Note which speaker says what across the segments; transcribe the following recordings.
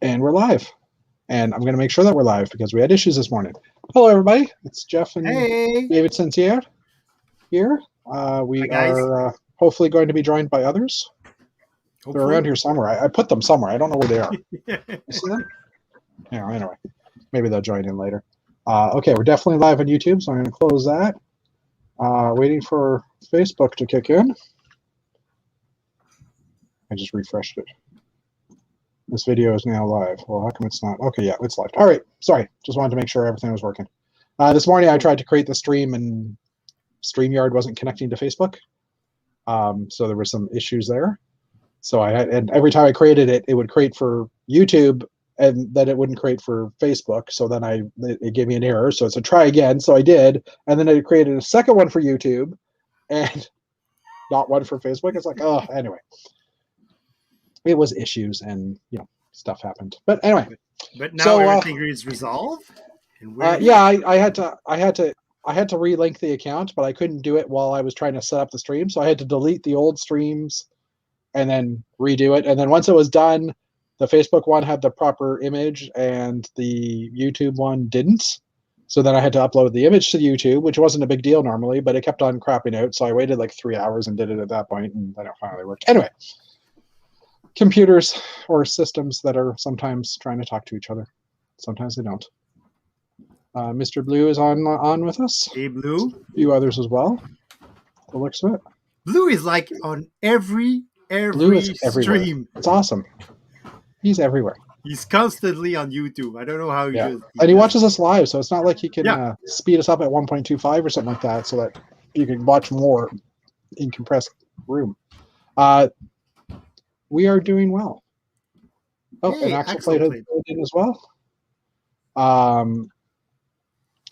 Speaker 1: And we're live. And I'm going to make sure that we're live because we had issues this morning. Hello, everybody. It's Jeff and
Speaker 2: Hey.
Speaker 1: David Sincere here. We
Speaker 2: Hi, guys.
Speaker 1: are hopefully going to be joined by others.
Speaker 2: Hopefully.
Speaker 1: They're around here somewhere. I put them somewhere. I don't know where they are. You see them? Yeah, anyway. Maybe they'll join in later. Okay, we're definitely live on YouTube, so I'm going to close that. Waiting for Facebook to kick in. I just refreshed it. This video is now live. Well, how come it's not? Okay, yeah, it's live. All right, sorry. Just wanted to make sure everything was working. This morning I tried to create the stream and StreamYard wasn't connecting to Facebook. So there were some issues there. So and every time I created it, it would create for YouTube and then it wouldn't create for Facebook. So then it gave me an error. So it's a try again. So I did. And then I created a second one for YouTube and not one for Facebook. It's like, oh, anyway. It was issues and stuff happened, but anyway.
Speaker 2: But now everything is resolved.
Speaker 1: Yeah, I had to relink the account, but I couldn't do it while I was trying to set up the stream, so I had to delete the old streams and then redo it. And then once it was done, the Facebook one had the proper image and the YouTube one didn't. So then I had to upload the image to YouTube, which wasn't a big deal normally, but it kept on crapping out. So I waited like 3 hours and did it at that point, and then it finally worked. Anyway. Computers or systems that are sometimes trying to talk to each other. Sometimes they don't. Mr. Blue is on with us.
Speaker 2: Hey, Blue.
Speaker 1: A few others as well. The looks of it.
Speaker 2: Blue is like on every
Speaker 1: Blue is everywhere.
Speaker 2: stream.
Speaker 1: It's awesome. He's everywhere.
Speaker 2: He's constantly on YouTube. I don't know how he does.
Speaker 1: And he watches us live, so it's not like he can speed us up at 1.25 or something like that, so that you can watch more in compressed room. We are doing well. Oh, hey, and Axel played in as well.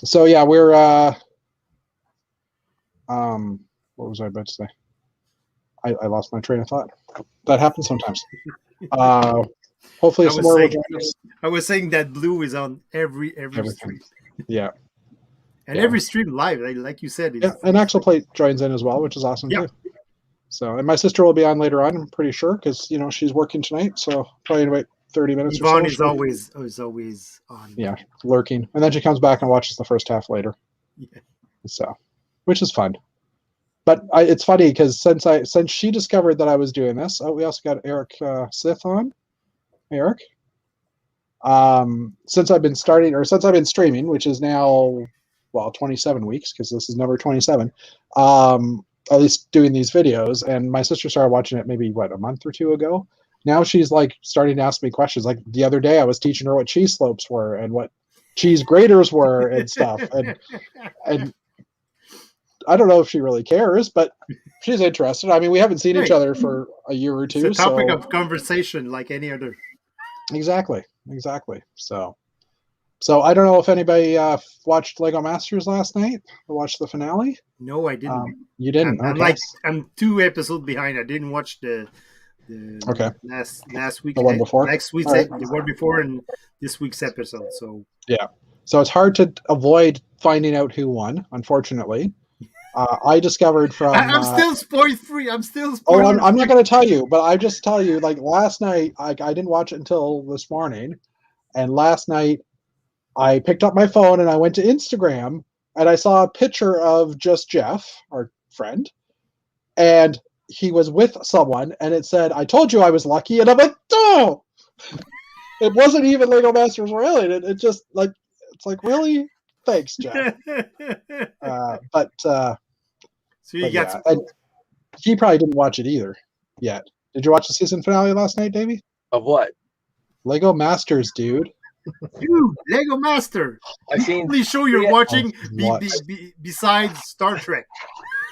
Speaker 1: So yeah, we're what was I about to say? I lost my train of thought. That happens sometimes. Hopefully some more will join us.
Speaker 2: I was saying that Blue is on every stream.
Speaker 1: Yeah.
Speaker 2: And every stream live, like you said.
Speaker 1: Yeah, and Axel joins in as well, which is awesome too. So, and my sister will be on later on, I'm pretty sure, because she's working tonight. So probably in about 30 minutes.
Speaker 2: Yvonne
Speaker 1: or so.
Speaker 2: is always on.
Speaker 1: Yeah, lurking, and then she comes back and watches the first half later.
Speaker 2: Yeah.
Speaker 1: So, which is fun. But it's funny because since she discovered that I was doing this, we also got Eric Sith on. Eric. Since I've been streaming, which is now 27 weeks because this is number 27. At least doing these videos, and my sister started watching it maybe a month or two ago. Now she's like starting to ask me questions. Like the other day I was teaching her what cheese slopes were and what cheese graters were and stuff. And I don't know if she really cares, but she's interested. I mean, we haven't seen each other for a year or two.
Speaker 2: It's a topic of conversation like any other.
Speaker 1: Exactly. So I don't know if anybody watched Lego Masters last night. Watched the finale.
Speaker 2: No, I didn't.
Speaker 1: You didn't.
Speaker 2: I'm 2 episodes behind. I didn't watch the last week.
Speaker 1: The one before.
Speaker 2: Next week's the one before and this week's episode. So
Speaker 1: yeah. So it's hard to avoid finding out who won. Unfortunately, I discovered from.
Speaker 2: I'm still spoiled free. I'm
Speaker 1: not going to tell you, but I just tell you. Like last night, I didn't watch it until this morning, and last night. I picked up my phone and I went to Instagram and I saw a picture of just Jeff, our friend, and he was with someone and it said, "I told you I was lucky," and I'm like, "Oh!" It wasn't even Lego Masters related. It just it's like, really? Thanks, Jeff. So and he probably didn't watch it either yet. Did you watch the season finale last night, Davey?
Speaker 3: Of what?
Speaker 1: Lego Masters, dude.
Speaker 2: Dude, Lego Master.
Speaker 3: I've seen.
Speaker 2: Please show you're watching besides Star Trek.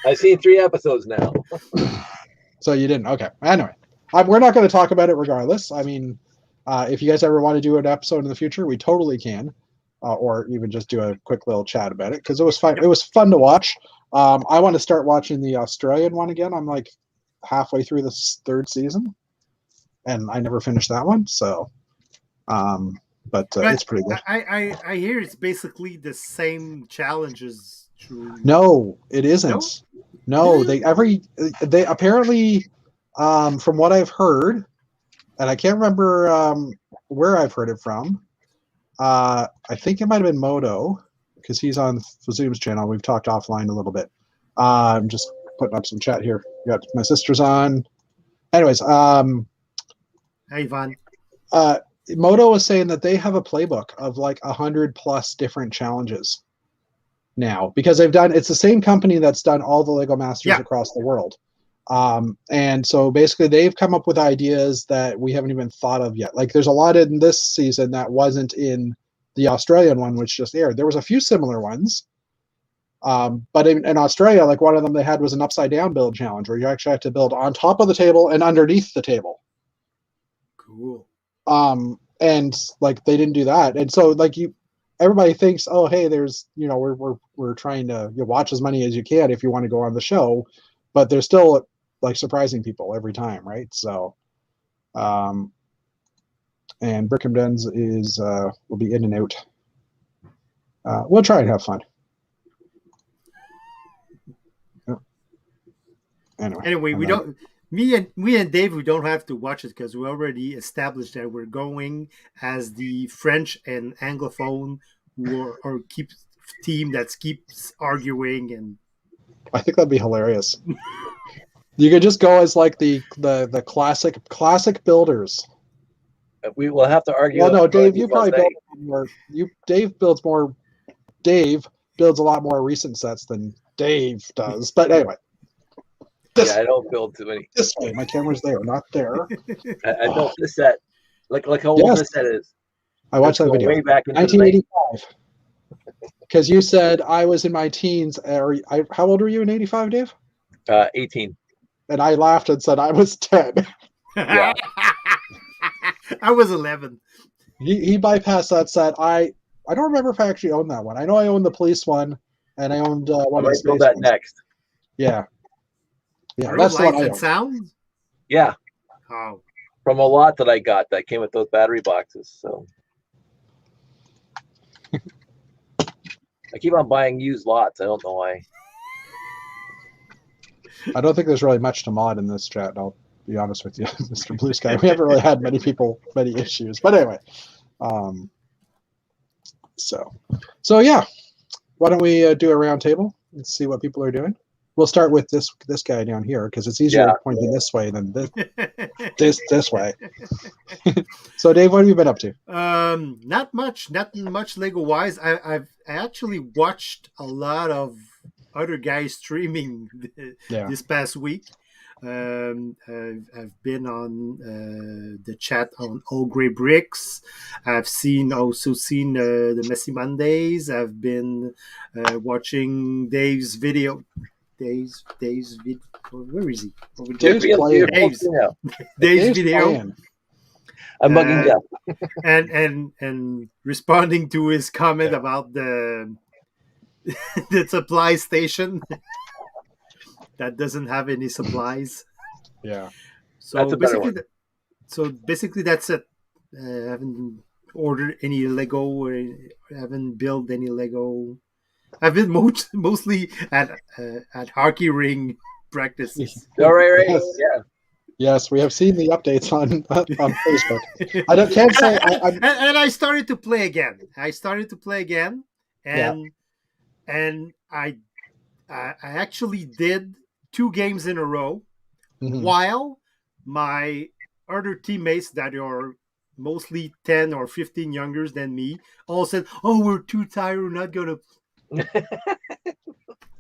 Speaker 3: I've seen 3 episodes now.
Speaker 1: So you didn't? Okay. Anyway, we're not going to talk about it regardless. I mean, if you guys ever want to do an episode in the future, we totally can, or even just do a quick little chat about it because it was fun. It was fun to watch. I want to start watching the Australian one again. I'm like halfway through the 3rd season, and I never finished that one. So. But it's pretty good.
Speaker 2: I hear it's basically the same challenges.
Speaker 1: No, it isn't. No, they apparently, from what I've heard, and I can't remember where I've heard it from. I think it might have been Moto, because he's on Zoom's channel. We've talked offline a little bit. I'm just putting up some chat here. Got my sister's on. Anyways,
Speaker 2: Hey, Ivan.
Speaker 1: Moto was saying that they have a playbook of like 100+ different challenges now, because it's the same company that's done all the Lego Masters across the world. And so basically they've come up with ideas that we haven't even thought of yet. Like there's a lot in this season that wasn't in the Australian one, which just aired. There was a few similar ones. But in Australia, like one of them they had was an upside down build challenge where you actually have to build on top of the table and underneath the table.
Speaker 2: Cool.
Speaker 1: And like they didn't do that. And so like everybody thinks, oh, hey, there's, we're trying to watch as many as you can if you want to go on the show, but there's still like surprising people every time, right? So, and Brickhamdens will be in and out. We'll try and have fun.
Speaker 2: Anyway, we don't. Me and Dave, we don't have to watch it because we already established that we're going as the French and Anglophone or team that keeps arguing, and
Speaker 1: I think that'd be hilarious. You could just go as like the classic builders.
Speaker 3: We will have to argue.
Speaker 1: Well, no, Dave, you probably build more. Dave builds more. Dave builds a lot more recent sets than Dave does. But anyway.
Speaker 3: I don't build too many.
Speaker 1: This way, my camera's there, not there.
Speaker 3: I built this set. Like how old this set is.
Speaker 1: I watched that video.
Speaker 3: Way back in
Speaker 1: 1985. Because you said I was in my teens. How old were you in 85, Dave?
Speaker 3: 18.
Speaker 1: And I laughed and said I was 10.
Speaker 3: Yeah.
Speaker 2: I was 11.
Speaker 1: He bypassed that set. I don't remember if I actually owned that one. I know I owned the police one, and I owned one of the space
Speaker 3: that
Speaker 1: ones.
Speaker 3: next.
Speaker 1: Yeah. Yeah,
Speaker 2: Are
Speaker 1: that's the one I
Speaker 2: and
Speaker 1: owned.
Speaker 2: sound?
Speaker 3: Yeah.
Speaker 2: Oh.
Speaker 3: From a lot that I got that came with those battery boxes. So I keep on buying used lots. I don't know why.
Speaker 1: I don't think there's really much to mod in this chat. I'll be honest with you, Mr. Blue Sky. We haven't really had many issues. But anyway. So yeah. Why don't we do a round table and see what people are doing? We'll start with this guy down here because it's easier pointing this way than this way. So Dave, what have you been up to?
Speaker 2: Not much Lego wise. I've actually watched a lot of other guys streaming this past week. I've been on the chat on Old Grey Bricks. I've also seen the Messy Mondays. I've been watching Dave's video. Dave's video. Where is he?
Speaker 1: Dave's
Speaker 2: video.
Speaker 1: Playing.
Speaker 3: I'm bugging Jeff.
Speaker 2: and responding to his comment about the supply station that doesn't have any supplies.
Speaker 1: Yeah.
Speaker 2: So
Speaker 3: that's a better one.
Speaker 2: Basically that's it. I haven't ordered any Lego or haven't built any Lego. I've been mostly at hockey ring practices.
Speaker 3: All right.
Speaker 1: Yes.
Speaker 3: Yeah.
Speaker 1: Yes, we have seen the updates on Facebook. Can't say.
Speaker 2: And I started to play again. And I actually did 2 games in a row, while my other teammates that are mostly 10 or 15 younger than me all said, "Oh, we're too tired. We're not gonna."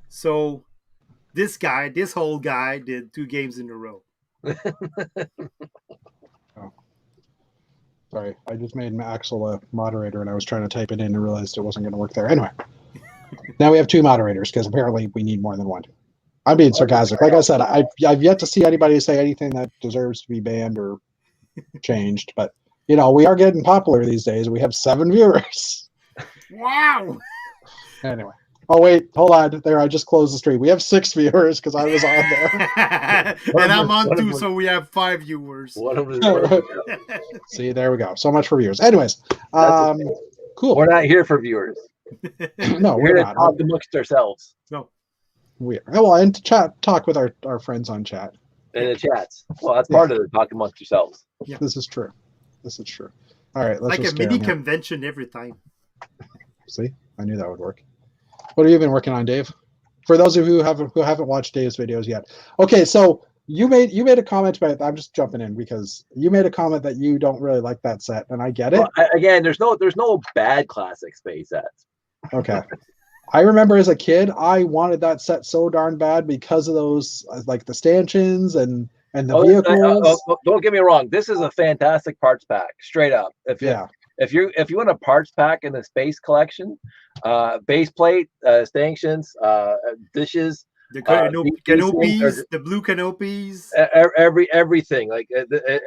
Speaker 2: So this whole guy did 2 games in a row.
Speaker 1: Oh. Sorry, I just made Axel a moderator and I was trying to type it in and realized it wasn't going to work there. Anyway, now we have 2 moderators because apparently we need more than one. I'm being sarcastic. Like I said, I've yet to see anybody say anything that deserves to be banned or changed, but we are getting popular these days. We have 7 viewers.
Speaker 2: Wow.
Speaker 1: Anyway. Oh, wait. Hold on. There, I just closed the stream. We have 6 viewers because I was on there.
Speaker 2: And I'm on 2, so we have 5 viewers.
Speaker 1: See, there we go. So much for viewers. Anyways, cool.
Speaker 3: We're not here for viewers.
Speaker 1: No, we're not.
Speaker 3: Talk amongst ourselves.
Speaker 2: No.
Speaker 1: We are. Well, and to talk with our friends on chat.
Speaker 3: In the chats. Well, that's part of the talk amongst yourselves.
Speaker 1: Yeah. This is true. All right, let's
Speaker 2: like
Speaker 1: just
Speaker 2: a
Speaker 1: scare
Speaker 2: mini
Speaker 1: him here.
Speaker 2: convention every time.
Speaker 1: See, I knew that would work. What have you been working on, Dave? For those of you who haven't watched Dave's videos yet. Okay, so you made a comment about. I'm just jumping in because you made a comment that you don't really like that set, and I get it.
Speaker 3: Well, again, there's no bad classic space sets.
Speaker 1: Okay. I remember as a kid, I wanted that set so darn bad because of those, like the stanchions and the vehicles.
Speaker 3: Don't get me wrong. This is a fantastic parts pack, straight up. If you want a parts pack in the space collection, base plate, stanchions, dishes,
Speaker 2: the canopies, the blue canopies,
Speaker 3: everything, like,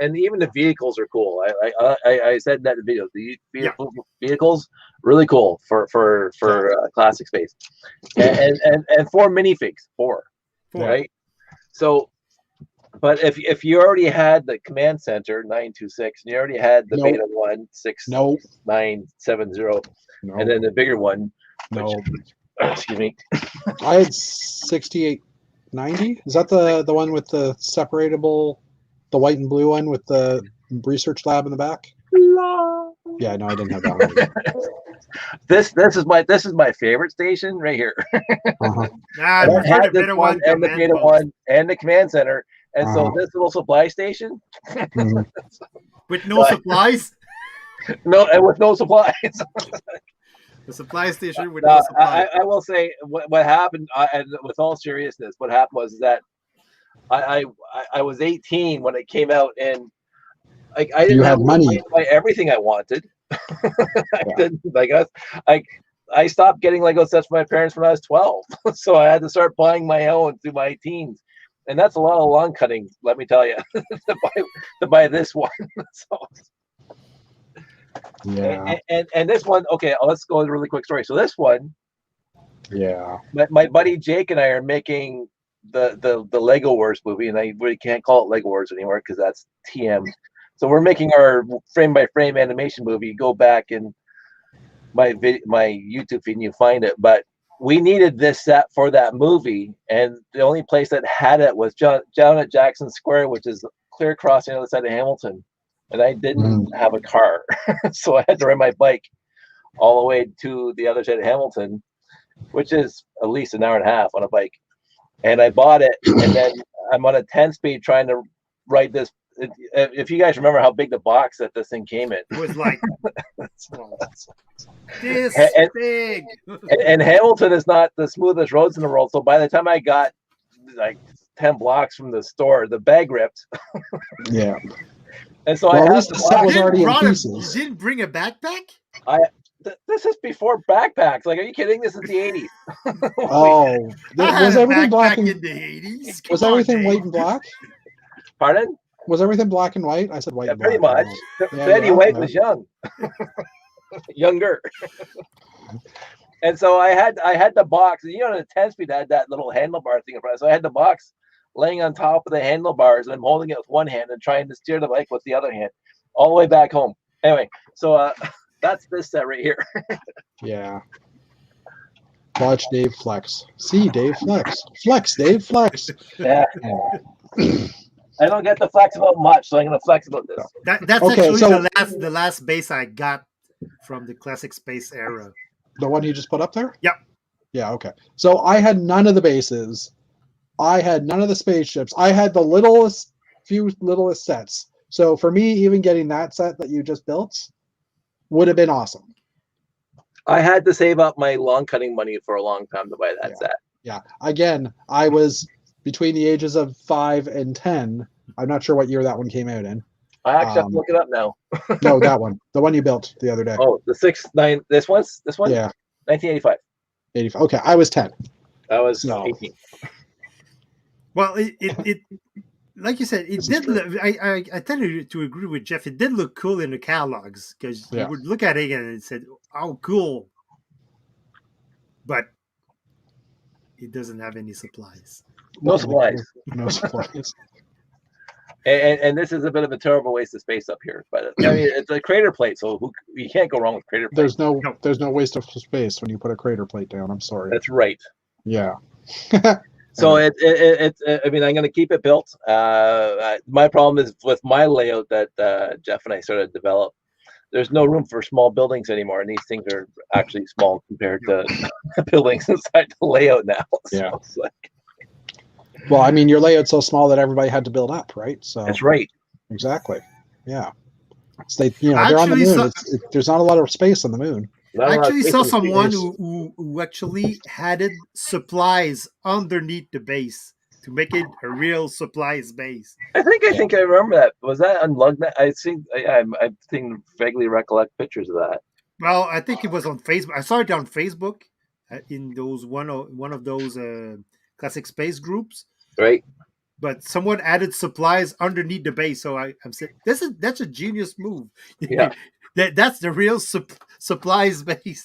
Speaker 3: and even the vehicles are cool. I said that in the video. The vehicles really cool for classic space, and 4 minifigs, four, right? So, but if you already had the command center 926, and you already had the beta 16970, and then the bigger one, excuse me,
Speaker 1: I had 6890. Is that the one with the separatable, the white and blue one with the research lab in the back? Yeah, no, I didn't have that one.
Speaker 3: This is my favorite station right here.
Speaker 2: I had this one
Speaker 3: and the beta one and the command center, and so this little supply station
Speaker 2: with no supplies.
Speaker 3: No, and with no supplies.
Speaker 2: The supply station with no supplies.
Speaker 3: I will say what happened, and with all seriousness, what happened was that I was 18 when it came out, and I didn't have money to buy everything I wanted. I stopped getting Lego sets from my parents when I was 12, so I had to start buying my own through my teens, and that's a lot of lawn cutting, let me tell you, to buy this one. So,
Speaker 1: yeah,
Speaker 3: and this one, okay, let's go with a really quick story. So this one, my buddy Jake and I are making the Lego Wars movie, and I really can't call it Lego Wars anymore because that's TM. So we're making our frame-by-frame animation movie. You go back in my YouTube feed and you find it. But we needed this set for that movie, and the only place that had it was down at Jackson Square, which is clear across the other side of Hamilton. And I didn't have a car, so I had to ride my bike all the way to the other side of Hamilton, which is at least an hour and a half on a bike. And I bought it, and then I'm on a 10-speed trying to ride this. If you guys remember how big the box that this thing came in,
Speaker 2: it was like this big.
Speaker 3: And Hamilton is not the smoothest roads in the world. So by the time I got like 10 blocks from the store, the bag ripped.
Speaker 1: Yeah.
Speaker 3: And so
Speaker 1: at least the set was already in pieces.
Speaker 2: You didn't bring a backpack?
Speaker 3: This is before backpacks. Like, are you kidding? This is the 80s.
Speaker 1: Was everything black
Speaker 2: in the 80s?
Speaker 1: Was everything white and black?
Speaker 3: Pardon?
Speaker 1: Was everything black and white? I said white and black.
Speaker 3: Pretty much. Betty White was young. Younger. And so I had the box. You know, the 10-speed had that little handlebar thing in front. So I had the box laying on top of the handlebars, and I'm holding it with one hand and trying to steer the bike with the other hand all the way back home. Anyway, so that's this set right here.
Speaker 1: Yeah. Watch Dave flex. See Dave flex. Flex, Dave flex.
Speaker 3: Yeah. I don't get to flex about much, so I'm going to flex about this.
Speaker 2: That's okay, actually the last base I got from the classic space era.
Speaker 1: The one you just put up there?
Speaker 2: Yep.
Speaker 1: Yeah, okay. So I had none of the bases. I had none of the spaceships. I had the littlest sets. So for me, even getting that set that you just built would have been awesome.
Speaker 3: I had to save up my lawn cutting money for a long time to buy that set.
Speaker 1: Yeah. Again, I was between the ages of 5 and 10. I'm not sure what year that one came out in.
Speaker 3: I actually have to look it up now.
Speaker 1: No, that one. The one you built the other day.
Speaker 3: Oh, the 6.9. This one?
Speaker 1: Yeah.
Speaker 3: 1985.
Speaker 1: 85. Okay, I was 10.
Speaker 3: I was 18.
Speaker 2: Well, it like you said, it did. I tend to agree with Jeff. It did look cool in the catalogs because you would look at it and it said, "Oh, cool," but it doesn't have any supplies.
Speaker 3: No supplies.
Speaker 1: No supplies.
Speaker 3: And this is a bit of a terrible waste of space up here, but I mean it's a crater plate, so you can't go wrong with crater plate.
Speaker 1: There's no waste of space when you put a crater plate down. I'm sorry.
Speaker 3: That's right.
Speaker 1: Yeah.
Speaker 3: So I mean, I'm going to keep it built. My problem is with my layout that Jeff and I started to develop. there's no room for small buildings anymore, and these things are actually small compared to buildings inside the layout now. So
Speaker 1: Yeah.
Speaker 3: it's like,
Speaker 1: well, I mean, your layout's so small that everybody had to build up, right? So
Speaker 3: that's right.
Speaker 1: Exactly. Yeah. So they're on the moon. There's not a lot of space on the moon.
Speaker 2: I actually saw someone who actually added supplies underneath the base to make it a real supplies base.
Speaker 3: I think I remember that. Was that Unlugged? I think vaguely recollect pictures of that.
Speaker 2: Well, I think it was on Facebook. I saw it on Facebook in those one of those classic space groups.
Speaker 3: Right.
Speaker 2: But someone added supplies underneath the base, so I'm saying that's a genius move.
Speaker 3: Yeah.
Speaker 2: That's the real supplies base.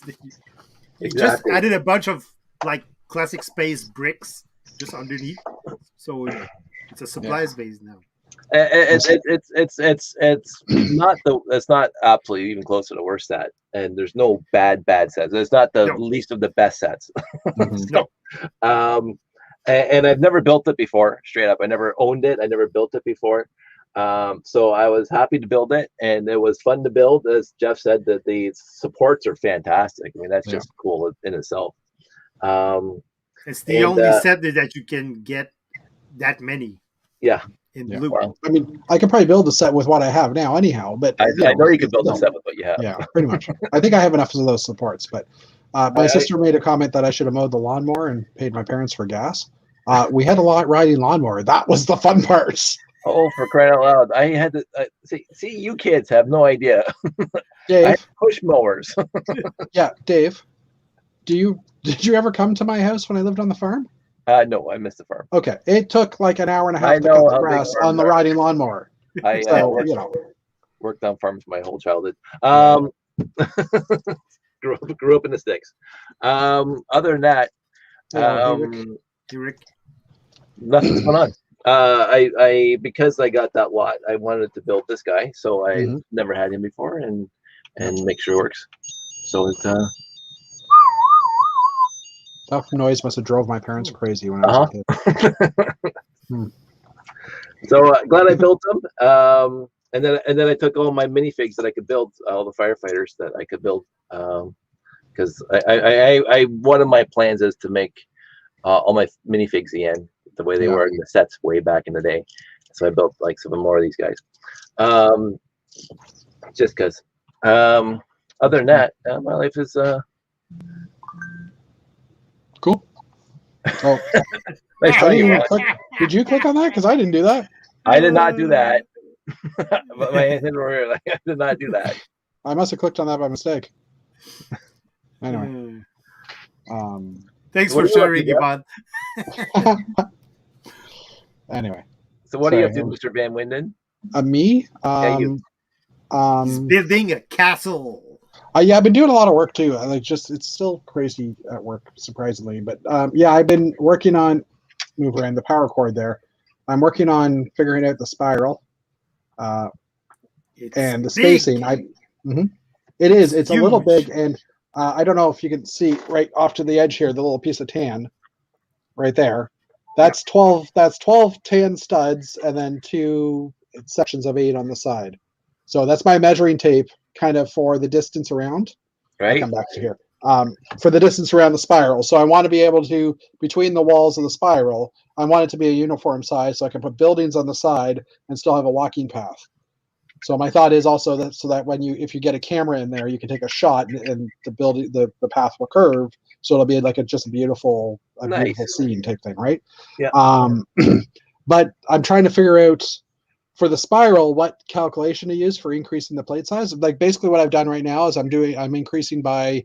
Speaker 2: You just added a bunch of like classic space bricks just underneath, so it's a supplies base now.
Speaker 3: It's not absolutely even close to the worst set, and there's no bad sets. It's not the least of the best sets. So, and I've never built it before. Straight up, I never owned it. I never built it before. So I was happy to build it, and it was fun to build. As Jeff said, that the supports are fantastic. I mean, that's just cool in itself.
Speaker 2: It's the only set that you can get that many.
Speaker 3: Yeah.
Speaker 2: In blue.
Speaker 1: Well, I mean, I could probably build a set with what I have now, anyhow. But
Speaker 3: I know you could build a set with what you have.
Speaker 1: Yeah, pretty much. I think I have enough of those supports. But my sister made a comment that I should have mowed the lawnmower and paid my parents for gas. We had a lot riding lawnmower. That was the fun part.
Speaker 3: Oh, for crying out loud! I had to see. You kids have no idea.
Speaker 1: Dave,
Speaker 3: I had push mowers.
Speaker 1: Yeah, Dave. Did you ever come to my house when I lived on the farm?
Speaker 3: No, I missed the farm.
Speaker 1: Okay, it took like an hour and a half to cut the grass on the riding lawnmower.
Speaker 3: I worked on farms my whole childhood. Grew up in the sticks. Other than that, nothing's going on. I because I got that lot, I wanted to build this guy, so I never had him before, and make sure it works. So it's
Speaker 1: that noise must have drove my parents crazy when I was a kid.
Speaker 3: So glad I built them. And then I took all my minifigs that I could build, all the firefighters that I could build, because I one of my plans is to make all my minifigs again the way they were in the sets way back in the day. So I built like some more of these guys, just because. Other than that, my life is
Speaker 1: cool. Oh, did you click on that? Because I didn't do that.
Speaker 3: I did not do that. But my hands were like, I did not do that.
Speaker 1: I must have clicked on that by mistake. Anyway.
Speaker 2: Thanks for sharing, Yvonne.
Speaker 1: Anyway.
Speaker 3: So what do you have to do, Mr. Van Winden?
Speaker 1: Me?
Speaker 2: He's building a castle.
Speaker 1: Yeah, I've been doing a lot of work too. It's still crazy at work, surprisingly. But I've been working on move around the power cord there. I'm working on figuring out the spiral and the spacing. It is. It's huge. A little big, and I don't know if you can see right off to the edge here, the little piece of tan right there. That's 12. That's 12 tan studs, and then 2 sections of 8 on the side. So that's my measuring tape, kind of for the distance around.
Speaker 3: Right.
Speaker 1: I'll come back to here. For the distance around the spiral. So I want to be able to, between the walls of the spiral, I want it to be a uniform size so I can put buildings on the side and still have a walking path. So my thought is also that so that if you get a camera in there, you can take a shot and the path will curve. So it'll be like just a beautiful scene type thing, right?
Speaker 3: Yeah.
Speaker 1: But I'm trying to figure out for the spiral what calculation to use for increasing the plate size. Like basically what I've done right now is I'm increasing by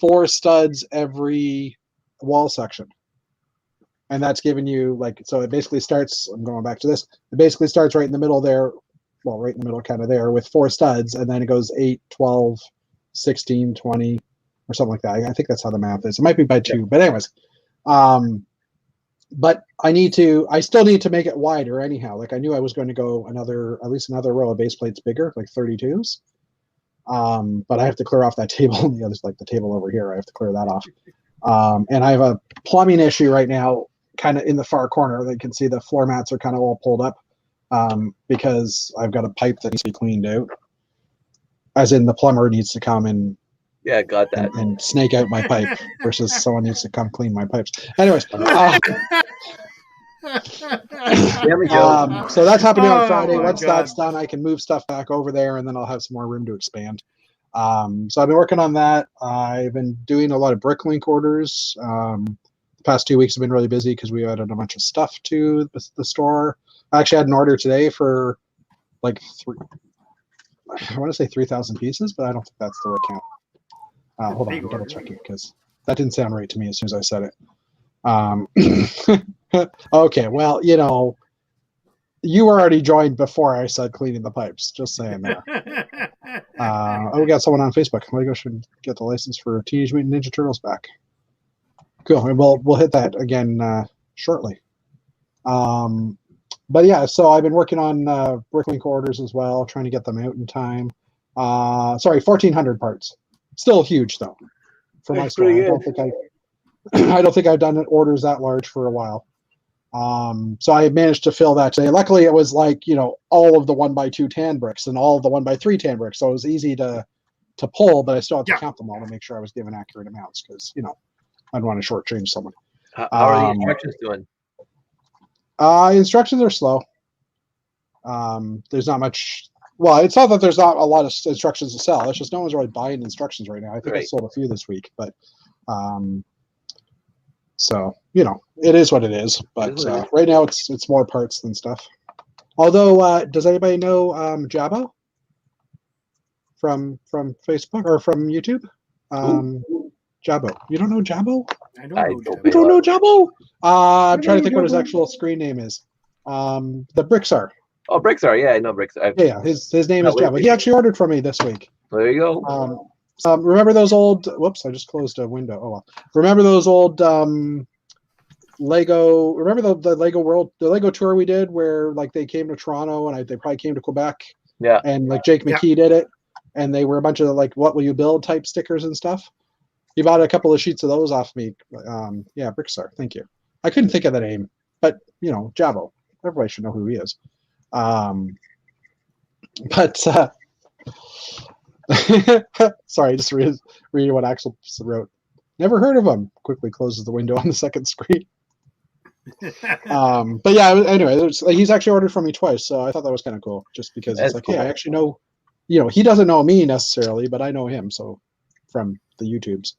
Speaker 1: 4 studs every wall section. And that's giving you so it basically starts, I'm going back to this, it basically starts right in the middle there, well, right in the middle kind of there with 4 studs, and then it goes 8, 12, 16, 20, or something like that. I think that's how the math is. It might be by 2, but anyways. But I still need to make it wider anyhow. Like I knew I was going to go at least another row of base plates bigger, like 32s. But I have to clear off that table and the others, like the table over here. I have to clear that off. And I have a plumbing issue right now, kind of in the far corner. You can see the floor mats are kind of all pulled up because I've got a pipe that needs to be cleaned out. as in the plumber needs to come and
Speaker 3: got that.
Speaker 1: And snake out my pipe versus someone needs to come clean my pipes. Anyways, so that's happening on Friday. Once that's done, I can move stuff back over there, and then I'll have some more room to expand. So I've been working on that. I've been doing a lot of Bricklink orders. The past 2 weeks have been really busy because we added a bunch of stuff to the store. I actually had an order today for like I want to say 3,000 pieces, but I don't think that's the right count. Hold on, I'm double checking because that didn't sound right to me as soon as I said it. Okay, well, you were already joined before I said cleaning the pipes. Just saying there. We got someone on Facebook. Lego should get the license for Teenage Mutant Ninja Turtles back. Cool. And we'll hit that again shortly. But yeah, so I've been working on Bricklink orders as well, trying to get them out in time. 1,400 parts. Still huge though for my store. I don't think I've done orders that large for a while. So I managed to fill that today. Luckily, it was like all of the 1x2 tan bricks and all of the 1x3 tan bricks, so it was easy to pull. But I still had to count them all to make sure I was given accurate amounts because I'd want to shortchange someone.
Speaker 3: How are the instructions doing?
Speaker 1: Instructions are slow. There's not much. Well, it's not that there's not a lot of instructions to sell. It's just no one's really buying instructions right now. I think I sold a few this week, but so it is what it is. But right now it's more parts than stuff. Although, does anybody know Jabbo from Facebook or from YouTube? Jabbo. You don't know Jabbo?
Speaker 2: I don't know Jabbo.
Speaker 1: You don't know Jabbo? I'm trying to think what his actual screen name is. The Bricksar.
Speaker 3: Oh, Bricksar. Yeah, I know Bricksar.
Speaker 1: Yeah, his name is Jabbo. He actually ordered from me this week.
Speaker 3: There you go.
Speaker 1: Remember those old? Whoops! I just closed a window. Oh well. Remember those old Lego? Remember the Lego World, the Lego tour we did, where like they came to Toronto and they probably came to Quebec.
Speaker 3: Yeah.
Speaker 1: And like Jake McKee did it, and they were a bunch of like "What will you build" type stickers and stuff. He bought a couple of sheets of those off me. Yeah, Bricksar. Thank you. I couldn't think of the name, but Jabbo. Everybody should know who he is. Sorry, just reading what Axel wrote. Never heard of him. Quickly closes the window on the second screen. But yeah, anyway, he's actually ordered from me twice, so I thought that was kind of cool. Just because it's like, cool. Hey, I actually know, he doesn't know me necessarily, but I know him, so from the YouTubes.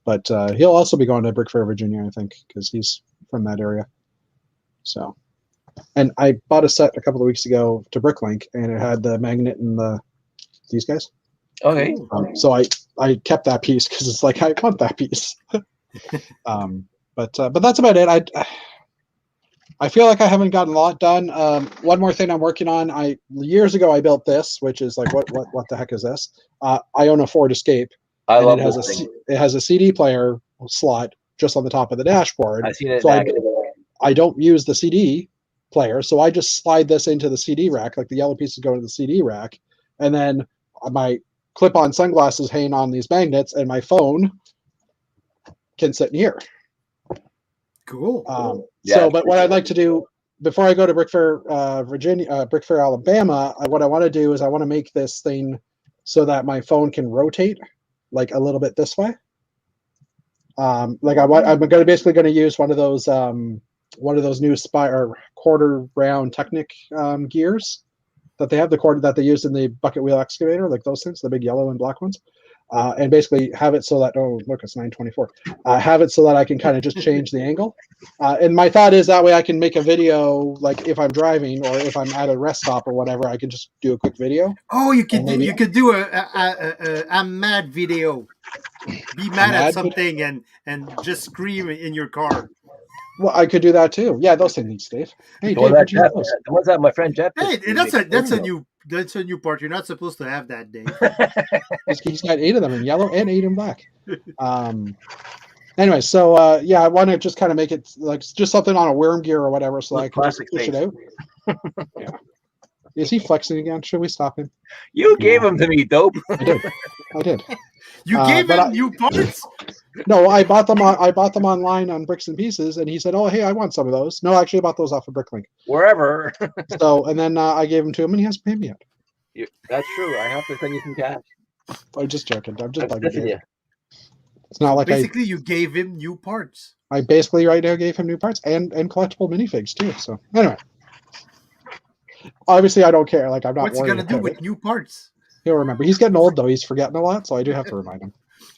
Speaker 1: But he'll also be going to Brick Fair, Virginia, I think, because he's from that area. So, and I bought a set a couple of weeks ago to Bricklink, and it had the magnet and these guys.
Speaker 3: Okay.
Speaker 1: So I kept that piece because it's like I want that piece. But that's about it. I feel like I haven't gotten a lot done. One more thing I'm working on. Years ago I built this, which is like what the heck is this? I own a Ford Escape.
Speaker 3: I love this thing.
Speaker 1: It has a CD player slot just on the top of the dashboard.
Speaker 3: I've seen it.
Speaker 1: So I don't use the CD player, so I just slide this into the CD rack, like the yellow pieces go into the CD rack, and then my clip-on sunglasses hang on these magnets, and my phone can sit in here.
Speaker 2: Cool.
Speaker 1: But what I'd like to do before I go to Brick Fair, Brick Fair, Alabama, what I want to do is I want to make this thing so that my phone can rotate like a little bit this way. I'm basically going to use one of those new quarter round Technic gears that they have, the quarter that they use in the bucket wheel excavator, like those things, the big yellow and black ones. And basically have it so that, oh, look, it's 9:24. Have it so that I can kind of just change the angle. And my thought is that way I can make a video, like if I'm driving or if I'm at a rest stop or whatever, I can just do a quick video.
Speaker 2: Oh, you could do a mad video. Be mad at something and just scream in your car.
Speaker 1: Well, I could do that too. Yeah, those things, Dave. Hey, Dave,
Speaker 3: what's that? My friend Jeff.
Speaker 2: Hey, that's a new part. You're not supposed to have that, Dave.
Speaker 1: He's got 8 of them in yellow and 8 in black. Anyway, so I want to just kind of make it like just something on a worm gear or whatever, so I can just push it out. Yeah. Is he flexing again? Should we stop him?
Speaker 3: You gave him to me, dope.
Speaker 1: I did.
Speaker 2: You gave him new parts?
Speaker 1: No, I bought them online on Bricks and Pieces, and he said, "Oh, hey, I want some of those." No, actually, I bought those off of Bricklink.
Speaker 3: Wherever.
Speaker 1: So, and then I gave them to him, and he hasn't paid me yet.
Speaker 3: That's true. I have to send you some cash.
Speaker 1: I'm just joking. I'm just
Speaker 3: I'm
Speaker 1: bugging you.
Speaker 3: you.
Speaker 1: It's not like
Speaker 2: basically you gave him new parts.
Speaker 1: I basically right now gave him new parts and collectible minifigs too. So anyway, obviously I don't care. Like I'm not.
Speaker 2: What's he gonna do with new parts?
Speaker 1: He'll remember. He's getting old though. He's forgetting a lot, so I do have to remind him.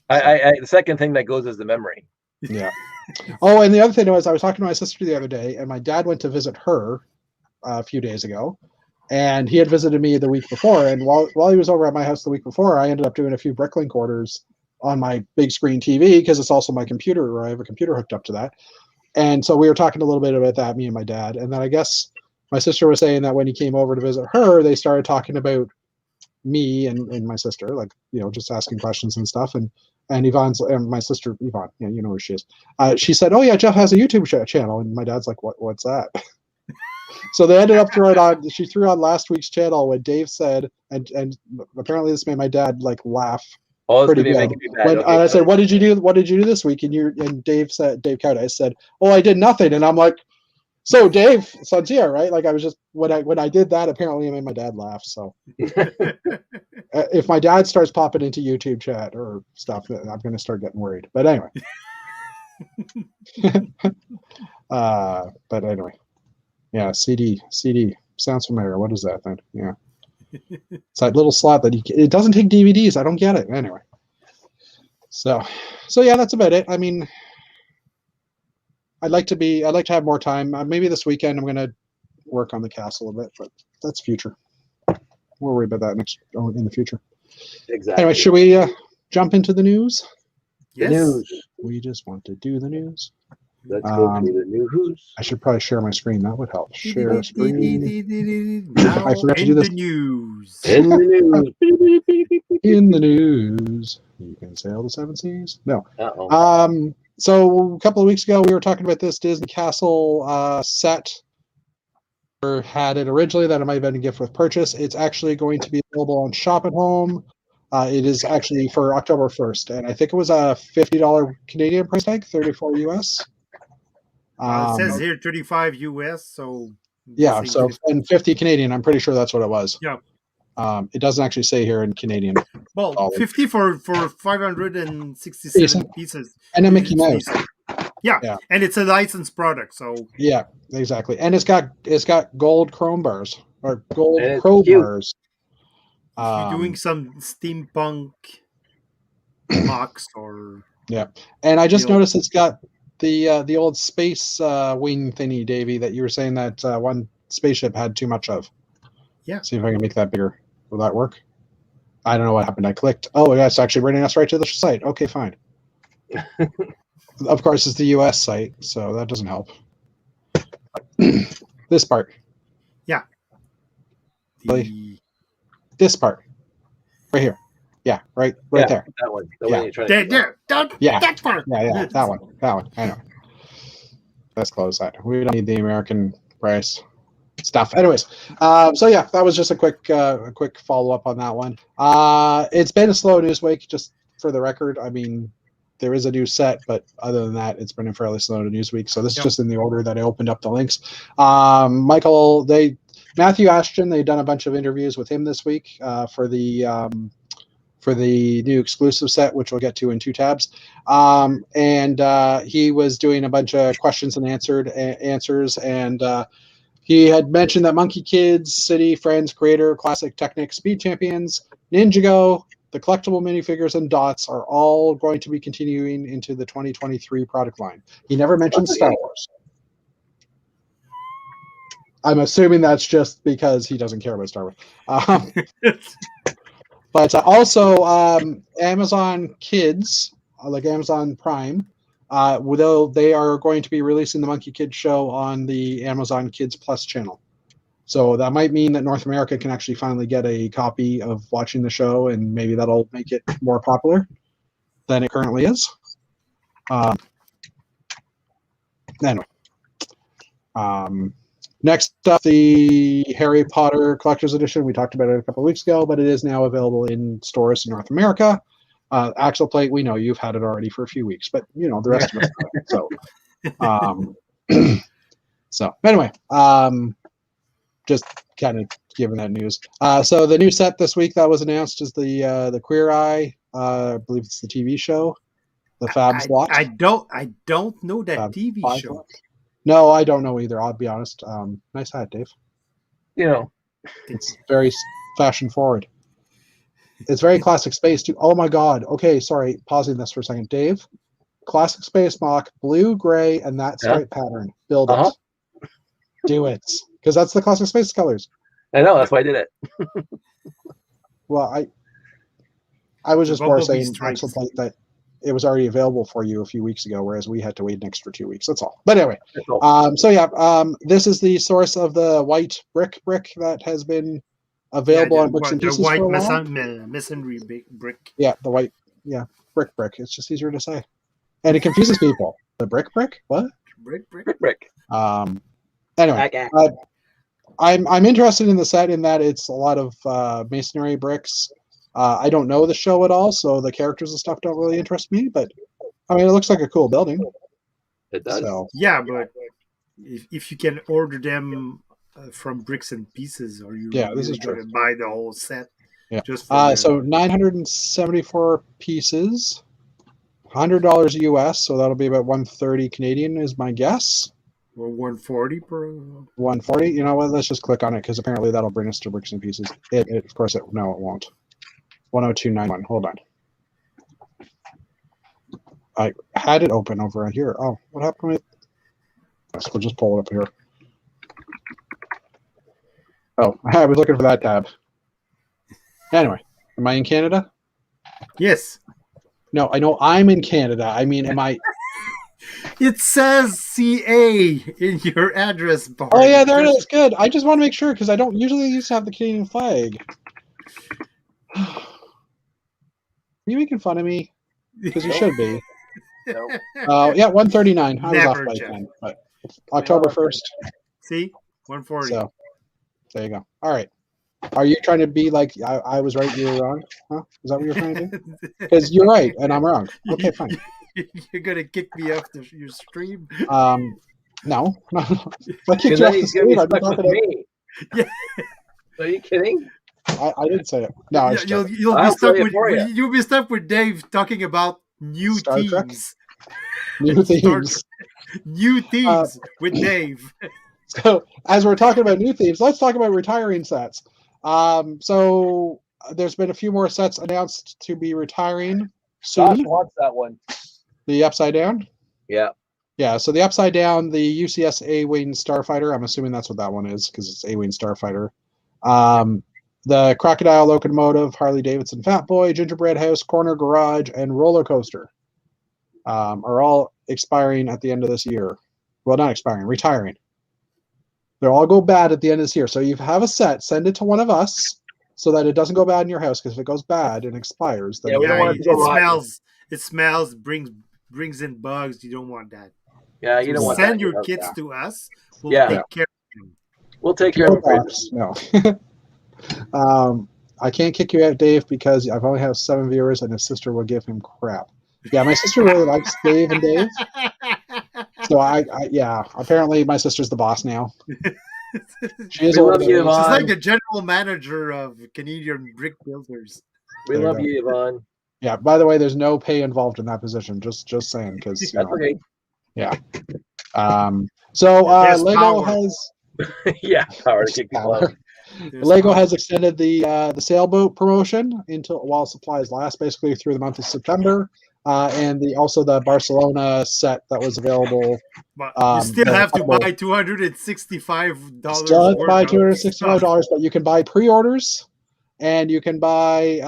Speaker 3: The second thing that goes is the memory.
Speaker 1: Yeah. Oh, and the other thing was I was talking to my sister the other day, and my dad went to visit her a few days ago, and he had visited me the week before. And while he was over at my house the week before, I ended up doing a few Bricklink orders on my big screen TV because it's also my computer, or I have a computer hooked up to that. And so we were talking a little bit about that, me and my dad. And then I guess my sister was saying that when he came over to visit her, they started talking about me and my sister, like, you know, just asking questions and stuff. And Yvonne's, and my sister Yvonne, yeah, you know who she is. She said, "Oh yeah, Jeff has a YouTube channel," and my dad's like, "What's that?" So they ended up throwing on. She threw on last week's channel when Dave said, and apparently this made my dad like laugh.
Speaker 3: Oh,
Speaker 1: pretty good. When I said, "What did you do? What did you do this week?" And Dave Cowdice said, "Oh, I did nothing." And I'm like, "So Dave, son's here, right?" Like I was just when I did that, apparently it made my dad laugh. So if my dad starts popping into YouTube chat or stuff, I'm going to start getting worried. But anyway, yeah. CD sounds familiar. What is that then? Yeah, it's that little slot that it doesn't take DVDs. I don't get it. Anyway, so yeah, that's about it. I mean, I'd like to have more time. Maybe this weekend I'm going to work on the castle a bit, but that's future. We'll worry about that in the future.
Speaker 3: Exactly.
Speaker 1: Anyway, should we jump into the news?
Speaker 2: Yes.
Speaker 3: The news.
Speaker 1: We just want to do the news.
Speaker 3: Let's go to the news.
Speaker 1: I should probably share my screen. That would help. Share screen.
Speaker 2: Now
Speaker 1: I forgot to do this.
Speaker 2: the news.
Speaker 3: In the news.
Speaker 1: In the news. You can sail the seven seas. No.
Speaker 3: Uh-oh.
Speaker 1: So a couple of weeks ago, we were talking about this Disney Castle set. We had it originally that it might have been a gift with purchase. It's actually going to be available on Shop at Home. It is actually for October 1st, and I think it was a $50 Canadian price tag, $34 US.
Speaker 2: It says here 35 US, so
Speaker 1: yeah, so and 50 Canadian. I'm pretty sure that's what it was.
Speaker 2: Yeah.
Speaker 1: It doesn't actually say here in Canadian.
Speaker 2: Well, 50 for 567 pieces.
Speaker 1: And a Mickey Mouse.
Speaker 2: Yeah, and it's a licensed product, so
Speaker 1: yeah, exactly. And it's got gold chrome bars or gold crowbars.
Speaker 2: If you're doing some steampunk box or
Speaker 1: yeah, and I just noticed it's got the old space wing thingy, Davey, that you were saying that one spaceship had too much of.
Speaker 2: Yeah.
Speaker 1: See if I can make that bigger. Will that work? I don't know what happened. I clicked. Oh, yeah, it's actually bringing us right to the site. Okay, fine. Of course, it's the U.S. site, so that doesn't help. This part.
Speaker 2: Yeah.
Speaker 1: This part. Right here. Yeah, right there.
Speaker 3: That one.
Speaker 2: That part.
Speaker 1: Yeah, that one. I know. Let's close that. We don't need the American price stuff. Anyways, so yeah, that was just a quick follow-up on that one. It's been a slow news week, just for the record. I mean, there is a new set, but other than that, it's been a fairly slow news week. So this is just in the order that I opened up the links. Matthew Ashton, they've done a bunch of interviews with him this week for the new exclusive set, which we'll get to in two tabs. And he was doing a bunch of questions and answers, and he had mentioned that Monkey Kids, City, Friends, Creator, Classic, Technic, Speed Champions, Ninjago, the collectible minifigures, and Dots are all going to be continuing into the 2023 product line. He never mentioned Star Wars. I'm assuming that's just because he doesn't care about Star Wars. But also Amazon Kids, like Amazon Prime, they are going to be releasing the Monkey Kids show on the Amazon Kids Plus channel. So that might mean that North America can actually finally get a copy of watching the show, and maybe that'll make it more popular than it currently is. Anyway. Next up, the Harry Potter Collector's Edition. We talked about it a couple of weeks ago, but it is now available in stores in North America. Axle Plate, we know you've had it already for a few weeks, but you know the rest of us. So, so anyway, just kind of given that news. So the new set this week that was announced is the Queer Eye. I believe it's the TV show, the Fab Slot.
Speaker 2: I don't know that
Speaker 1: Fab
Speaker 2: TV show.
Speaker 1: Slot. No, I don't know either. I'll be honest. Nice hat, Dave.
Speaker 3: You know,
Speaker 1: it's very fashion forward. It's very classic space too. Oh my God. Okay, sorry. Pausing this for a second, Dave. Classic space mock, blue, gray, and that stripe pattern. Build it. Do it, because that's the classic space colors.
Speaker 3: I know. That's why I did it.
Speaker 1: Well, I was just more saying actually that it was already available for you a few weeks ago, whereas we had to wait an extra 2 weeks. That's all. But anyway, so yeah, this is the source of the white brick that has been available on Bricks and Pieces
Speaker 2: the white
Speaker 1: for a while.
Speaker 2: masonry brick.
Speaker 1: Yeah, the white. Yeah, brick. It's just easier to say, and it confuses people. The brick. What?
Speaker 3: Brick.
Speaker 1: Anyway, I'm interested in the set in that it's a lot of masonry bricks. I don't know the show at all, so the characters and stuff don't really interest me. But I mean, it looks like a cool building.
Speaker 3: It does.
Speaker 1: So.
Speaker 2: Yeah, but if you can order them from Bricks and Pieces, or you
Speaker 1: this is true.
Speaker 2: Buy the whole set.
Speaker 1: Yeah.
Speaker 2: Just for
Speaker 1: so 974 pieces, $100 US, so that'll be about 130 Canadian is my guess.
Speaker 2: Or 140 per.
Speaker 1: 140. You know what? Let's just click on it because apparently that'll bring us to Bricks and Pieces. Of course, no, it won't. 102.91. Hold on. I had it open over here. Oh, what happened with? Yes, we'll just pull it up here. Oh, I was looking for that tab. Anyway, am I in Canada?
Speaker 2: Yes.
Speaker 1: No, I know I'm in Canada. I mean, am I?
Speaker 2: It says CA in your address bar.
Speaker 1: Oh yeah, there it is. Good. I just want to make sure because I don't usually used to have the Canadian flag. Are you making fun of me? Because you should be. Yeah, 139. I was off by 10, but October 1st.
Speaker 2: See? 140.
Speaker 1: So, there you go. All right. Are you trying to be like, I was right, you were wrong? Huh? Is that what you're trying to do? Because you're right, and I'm wrong. Okay, fine.
Speaker 2: You're going to kick me off your stream?
Speaker 1: No. If I kicked you off the stream, I'd be talking to
Speaker 3: me. Yeah. Are you kidding?
Speaker 1: I didn't say it. No,
Speaker 2: you'll be stuck with Dave talking about new
Speaker 1: Star
Speaker 2: teams.
Speaker 1: Trek? New themes.
Speaker 2: New themes with Dave.
Speaker 1: So, as we're talking about new themes, let's talk about retiring sets. So, there's been a few more sets announced to be retiring soon.
Speaker 3: Josh wants that one.
Speaker 1: The Upside Down?
Speaker 3: Yeah.
Speaker 1: Yeah, so the Upside Down, the UCS A-Wing Starfighter, I'm assuming that's what that one is, because it's A-Wing Starfighter. The Crocodile Locomotive, Harley Davidson Fat Boy, Gingerbread House, Corner Garage, and Roller Coaster are all expiring at the end of this year. Well, not expiring, retiring. They'll all go bad at the end of this year. So you have a set, send it to one of us so that it doesn't go bad in your house, because if it goes bad and expires, then
Speaker 3: we don't want it to go
Speaker 2: smells. It smells, brings in bugs. You don't want that.
Speaker 3: Yeah, you don't want that.
Speaker 2: Send your kids to us. We'll take care of them.
Speaker 3: We'll take care of them.
Speaker 1: No. I can't kick you out, Dave, because I've only have 7 viewers, and his sister will give him crap. Yeah, my sister really likes Dave and Dave. So apparently my sister's the boss now. She is
Speaker 2: She's like the general manager of Canadian Brick Builders.
Speaker 3: We love you, Yvonne.
Speaker 1: Yeah. By the way, there's no pay involved in that position. Just saying, because
Speaker 3: that's okay.
Speaker 1: Yeah. So Lego has.
Speaker 3: Yeah, power to kick people out.
Speaker 1: Lego has extended the sailboat promotion while supplies last, basically through the month of September, and also the Barcelona set that was available.
Speaker 2: But you still have to buy $265.
Speaker 1: Still have to buy $265, but you can buy pre-orders, and you can buy.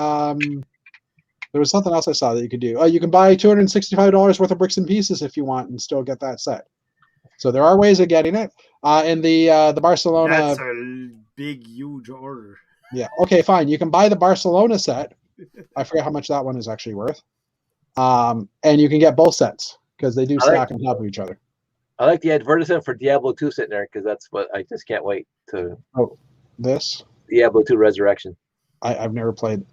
Speaker 1: There was something else I saw that you could do. You can buy $265 worth of Bricks and Pieces if you want, and still get that set. So there are ways of getting it. And the Barcelona.
Speaker 2: That's a big, huge order.
Speaker 1: Yeah. Okay, fine. You can buy the Barcelona set. I forget how much that one is actually worth. And you can get both sets because they do stack on top of each other.
Speaker 3: I like the advertisement for Diablo 2 sitting there because that's what I just can't wait to.
Speaker 1: Oh, this?
Speaker 3: Diablo 2 Resurrection.
Speaker 1: I've never played.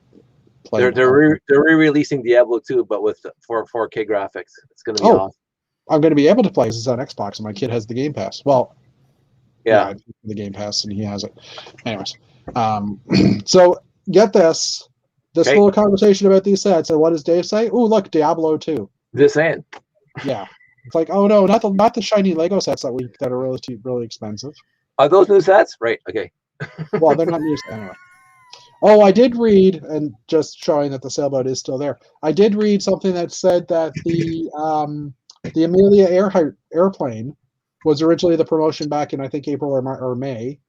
Speaker 3: They're re-releasing Diablo 2, but with 4K graphics. It's going to be awesome. I'm
Speaker 1: going to be able to play. This is on Xbox, and my kid has the Game Pass. Well,
Speaker 3: yeah,
Speaker 1: the Game Pass, and he has it. Anyways, So get this
Speaker 3: Okay.
Speaker 1: whole conversation about these sets, and what does Dave say? Oh, look, Diablo 2.
Speaker 3: Just saying.
Speaker 1: Yeah. It's like, oh no, not the shiny Lego sets that are really expensive.
Speaker 3: Are those new sets? Right. Okay.
Speaker 1: Well, they're not new anyway. Oh, I did read, and just showing that the sailboat is still there. I did read something that said that the Amelia airplane was originally the promotion back in, I think, April or May,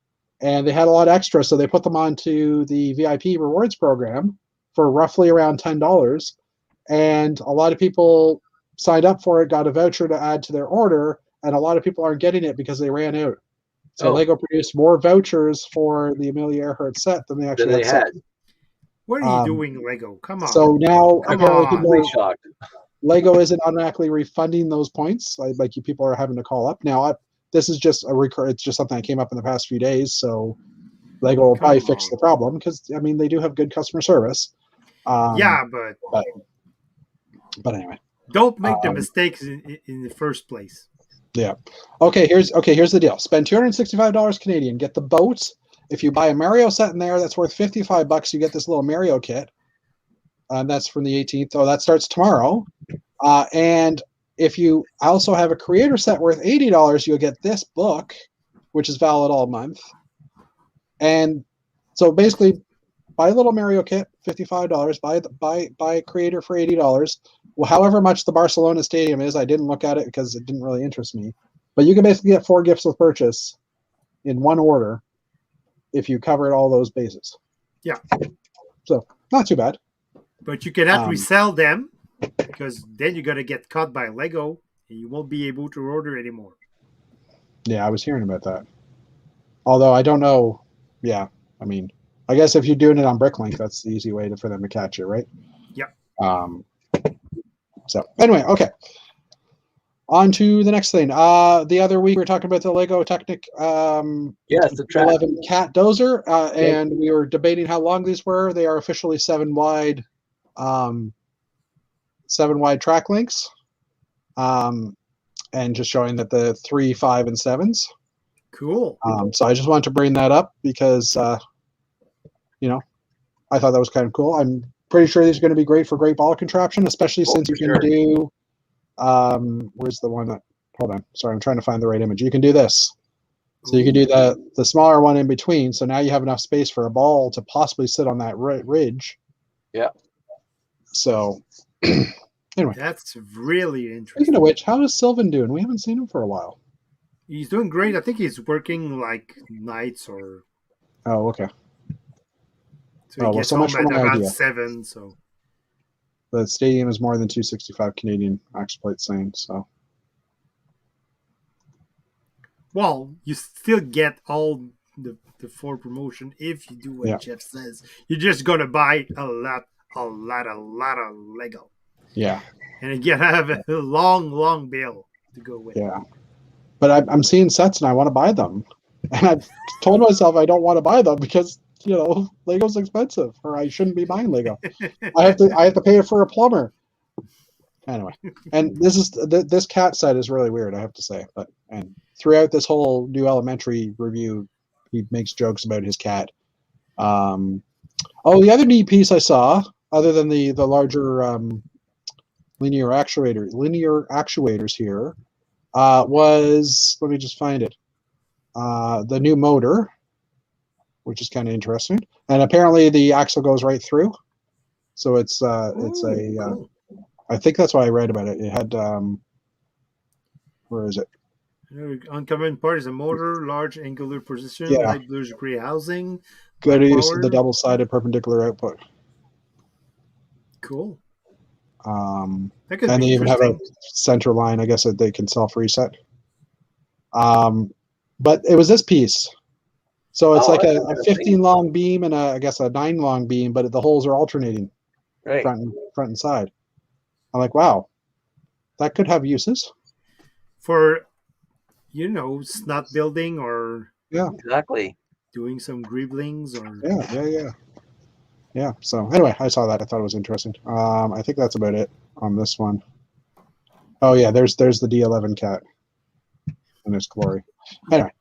Speaker 1: and they had a lot of extras, so they put them onto the VIP rewards program for roughly around $10, and a lot of people signed up for it, got a voucher to add to their order, and a lot of people aren't getting it because they ran out. So Lego produced more vouchers for the Amelia Earhart set than they actually had.
Speaker 2: What are you doing, Lego? Come on.
Speaker 1: So now apparently
Speaker 3: shocked.
Speaker 1: Lego isn't automatically refunding those points. Like you people are having to call up. Now this is just it's just something that came up in the past few days. So Lego will probably fix the problem because I mean they do have good customer service.
Speaker 2: Yeah,
Speaker 1: but anyway,
Speaker 2: don't make the mistakes in the first place.
Speaker 1: Yeah. Okay. Here's the deal. Spend $265 Canadian. Get the boat. If you buy a Mario set in there, that's worth $55. You get this little Mario kit. That's from the 18th. Oh, that starts tomorrow. And if you also have a creator set worth $80, you'll get this book, which is valid all month. And so basically, buy a little Mario kit, $55. Buy creator for $80. Well, however much the Barcelona Stadium is, I didn't look at it because it didn't really interest me. But you can basically get 4 gifts with purchase in one order if you covered all those bases.
Speaker 2: Yeah.
Speaker 1: So not too bad.
Speaker 2: But you cannot resell them because then you're going to get caught by Lego and you won't be able to order anymore.
Speaker 1: Yeah, I was hearing about that. Although I don't know. Yeah, I mean, I guess if you're doing it on Bricklink, that's the easy way for them to catch you, right?
Speaker 2: Yep.
Speaker 1: So anyway, okay. On to the next thing. The other week we were talking about the Lego Technic
Speaker 3: the
Speaker 1: 11 Cat Dozer, and we were debating how long these were. They are officially 7 wide track links, and just showing that the 3, 5, and 7s.
Speaker 2: Cool.
Speaker 1: So I just wanted to bring that up because I thought that was kind of cool. I'm pretty sure these are going to be great for great ball contraption, especially since you can do where's the one that hold on, sorry, I'm trying to find the right image. You can do this. So you can do the smaller one in between, so now you have enough space for a ball to possibly sit on that ridge.
Speaker 3: Yeah.
Speaker 1: So anyway,
Speaker 2: that's really interesting.
Speaker 1: Speaking of which, how is Sylvan doing? We haven't seen him for a while.
Speaker 2: He's doing great. I think he's working like nights or.
Speaker 1: Oh, okay.
Speaker 2: So he gets home at about 7. So
Speaker 1: the stadium is more than 265 Canadian. Axplate saying so.
Speaker 2: Well, you still get all the 4 promotion if you do what Jeff says. You're just gonna buy a lot of Lego.
Speaker 1: Yeah.
Speaker 2: And you have a long bill to go with.
Speaker 1: Yeah. But I'm seeing sets and I want to buy them. And I've told myself I don't want to buy them because, Lego's expensive, or I shouldn't be buying Lego. I have to pay for a plumber. Anyway, and this cat set is really weird, I have to say. And throughout this whole New Elementary review, he makes jokes about his cat. The other neat piece I saw, other than the larger linear actuators here, was, let me just find it, the new motor, which is kind of interesting, and apparently the axle goes right through, so it's cool. I think that's why I read about it. It had where is it?
Speaker 2: Uncommon part is a motor, large angular position, light bluish gray housing,
Speaker 1: good use of the double-sided perpendicular output.
Speaker 2: Cool.
Speaker 1: And they even have a center line, I guess, that they can self-reset. But it was this piece. So it's like a 15 long beam and I guess a 9 long beam, but the holes are alternating front and side. I'm like, wow, that could have uses.
Speaker 2: For, snot building or
Speaker 3: exactly
Speaker 2: doing some greeblings or
Speaker 1: Yeah. So anyway, I saw that. I thought it was interesting. I think that's about it on this one. Oh yeah, there's the D11 cat in its glory. Anyway,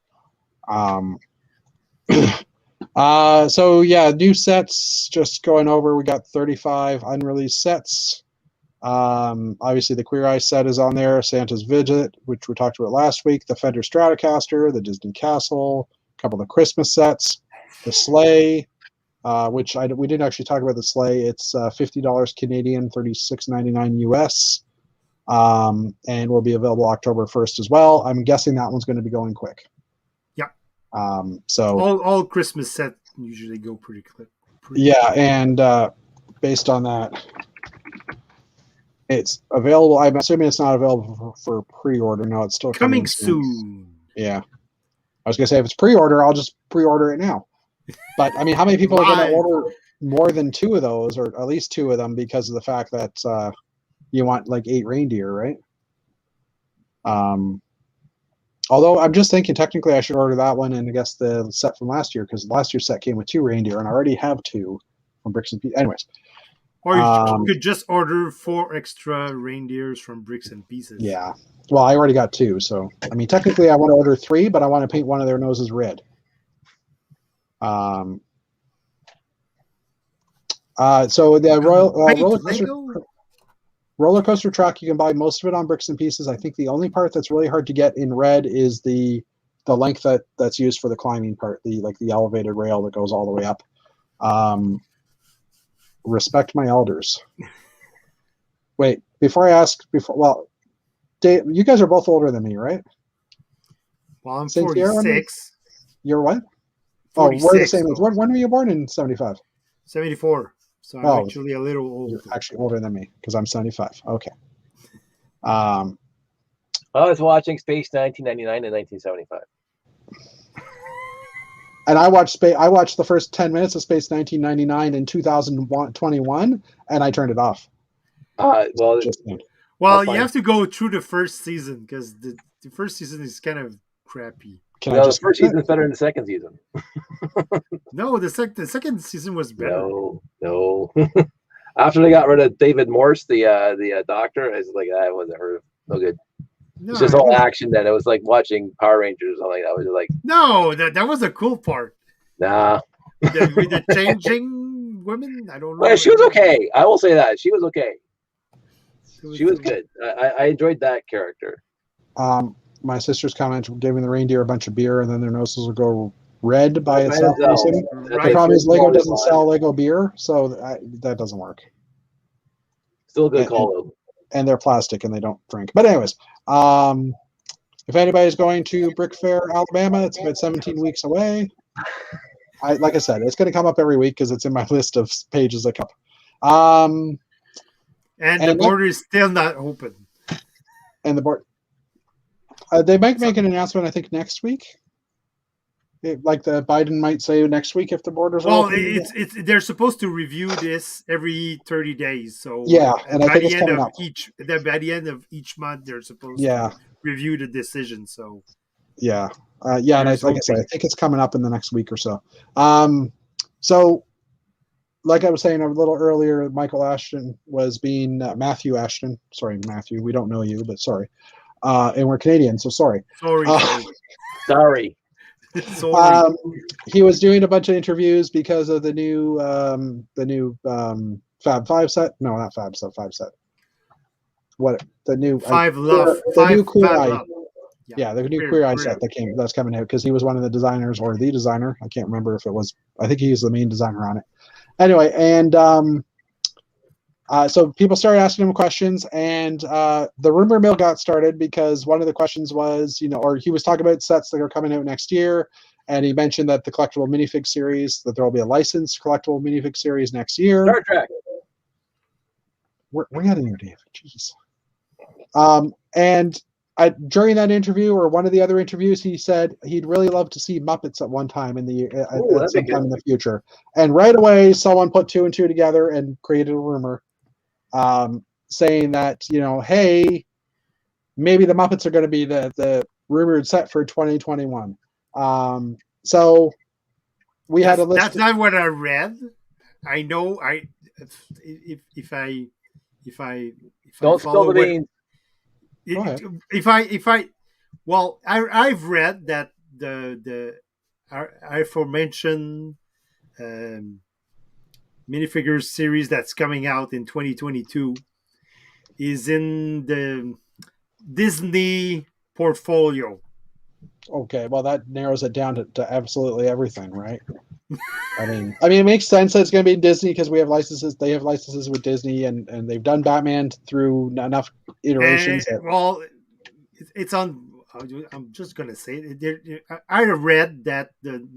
Speaker 1: So yeah, new sets. Just going over. We got 35 unreleased sets. Obviously, the Queer Eye set is on there. Santa's Visit, which we talked about last week. The Fender Stratocaster, the Disney Castle, a couple of the Christmas sets, the sleigh, which we didn't actually talk about the sleigh. It's $50 Canadian, $36.99 US, and will be available October 1st as well. I'm guessing that one's going to be going quick.
Speaker 2: Yeah.
Speaker 1: So
Speaker 2: all Christmas sets usually go pretty quick.
Speaker 1: Yeah, and based on that, it's available. I'm assuming it's not available for pre-order. No, it's still
Speaker 2: coming soon.
Speaker 1: Yeah. I was going to say, if it's pre-order, I'll just pre-order it now. But, I mean, how many people are going to order more than 2 of those, or at least 2 of them, because of the fact that you want, like, 8 reindeer, right? Although, I'm just thinking, technically, I should order that one and I guess the set from last year, because last year's set came with 2 reindeer, and I already have 2 from Bricks and Pieces. Anyways.
Speaker 2: Or you could just order 4 extra reindeers from Bricks and Pieces.
Speaker 1: Yeah. Well, I already got 2, so I mean, technically, I want to order 3, but I want to paint one of their noses red. So the roller coaster track, you can buy most of it on Bricks and Pieces. I think the only part that's really hard to get in red is the length that's used for the climbing part, the elevated rail that goes all the way up. Respect my elders. Wait, Dave, you guys are both older than me, right?
Speaker 2: Well, I'm 46.
Speaker 1: You're what?
Speaker 2: 46,
Speaker 1: oh, we're the same age. When were you born in 75?
Speaker 2: 74. So I'm actually a little older.
Speaker 1: You're actually older than me because I'm 75. Okay.
Speaker 3: I was watching Space 1999 and 1975.
Speaker 1: And I watched the first 10 minutes of Space 1999 in 2021, and I turned it off.
Speaker 2: Well, you have to go through the first season because the first season is kind of crappy.
Speaker 3: The first season is better than the second season.
Speaker 2: No, the second season was better.
Speaker 3: No. After they got rid of David Morse, the doctor, it's like that wasn't no good. No, it's just all action. Then it was like watching Power Rangers. Or like that was like
Speaker 2: no, that was a cool part.
Speaker 3: Nah,
Speaker 2: with the changing women. I don't know.
Speaker 3: Well, she was okay. I will say that she was okay. She was good. I enjoyed that character.
Speaker 1: My sister's comment gave me the reindeer a bunch of beer, and then their noses will go red by itself. The problem is Lego doesn't sell Lego beer, so that doesn't work.
Speaker 3: Still a good call.
Speaker 1: And they're plastic, and they don't drink. But anyways, if anybody's going to Brick Fair, Alabama, it's about 17 weeks away. Like I said, it's going to come up every week because it's in my list of pages that come up.
Speaker 2: And the border is still not open.
Speaker 1: And the board. They might make an announcement, I think, next week. Biden might say next week if the borders are open.
Speaker 2: They're supposed to review this every 30 days. So
Speaker 1: yeah, and I think it's coming up.
Speaker 2: By the end of each month, they're supposed to review the decision. So
Speaker 1: and like I said, I think it's coming up in the next week or so. So, like I was saying a little earlier, Michael Ashton was being Matthew Ashton. Sorry, Matthew. We don't know you, but sorry. And we're Canadian, so sorry.
Speaker 3: Sorry.
Speaker 2: Sorry.
Speaker 1: He was doing a bunch of interviews because of the new Fab 5 set. No, not Fab set. 5 set. What the new
Speaker 2: Five Love? The
Speaker 1: new Queer Eye.
Speaker 2: Yeah,
Speaker 1: the new Queer Eye set that's coming out because he was one of the designers or the designer. I can't remember if it was. I think he was the main designer on it. Anyway, and so people started asking him questions, and the rumor mill got started because one of the questions was, or he was talking about sets that are coming out next year, and he mentioned that the collectible minifig series, that there will be a licensed collectible minifig series next year.
Speaker 3: Star Trek.
Speaker 1: We're getting here, Dave. Jeez. And during that interview, or one of the other interviews, he said he'd really love to see Muppets at one time in the future. And right away, someone put 2 and 2 together and created a rumor. Saying that, hey, maybe the Muppets are going to be the rumored set for 2021. So we had a list.
Speaker 2: That's not what I read. I know. If I
Speaker 3: don't spill the beans.
Speaker 2: I've read that the aforementioned minifigures series that's coming out in 2022 is in the Disney portfolio.
Speaker 1: Okay, well that narrows it down to absolutely everything, right? I mean, it makes sense that it's going to be Disney because we have licenses. They have licenses with Disney, and they've done Batman through enough iterations.
Speaker 2: Well, it's on. I'm just gonna say it. I read that the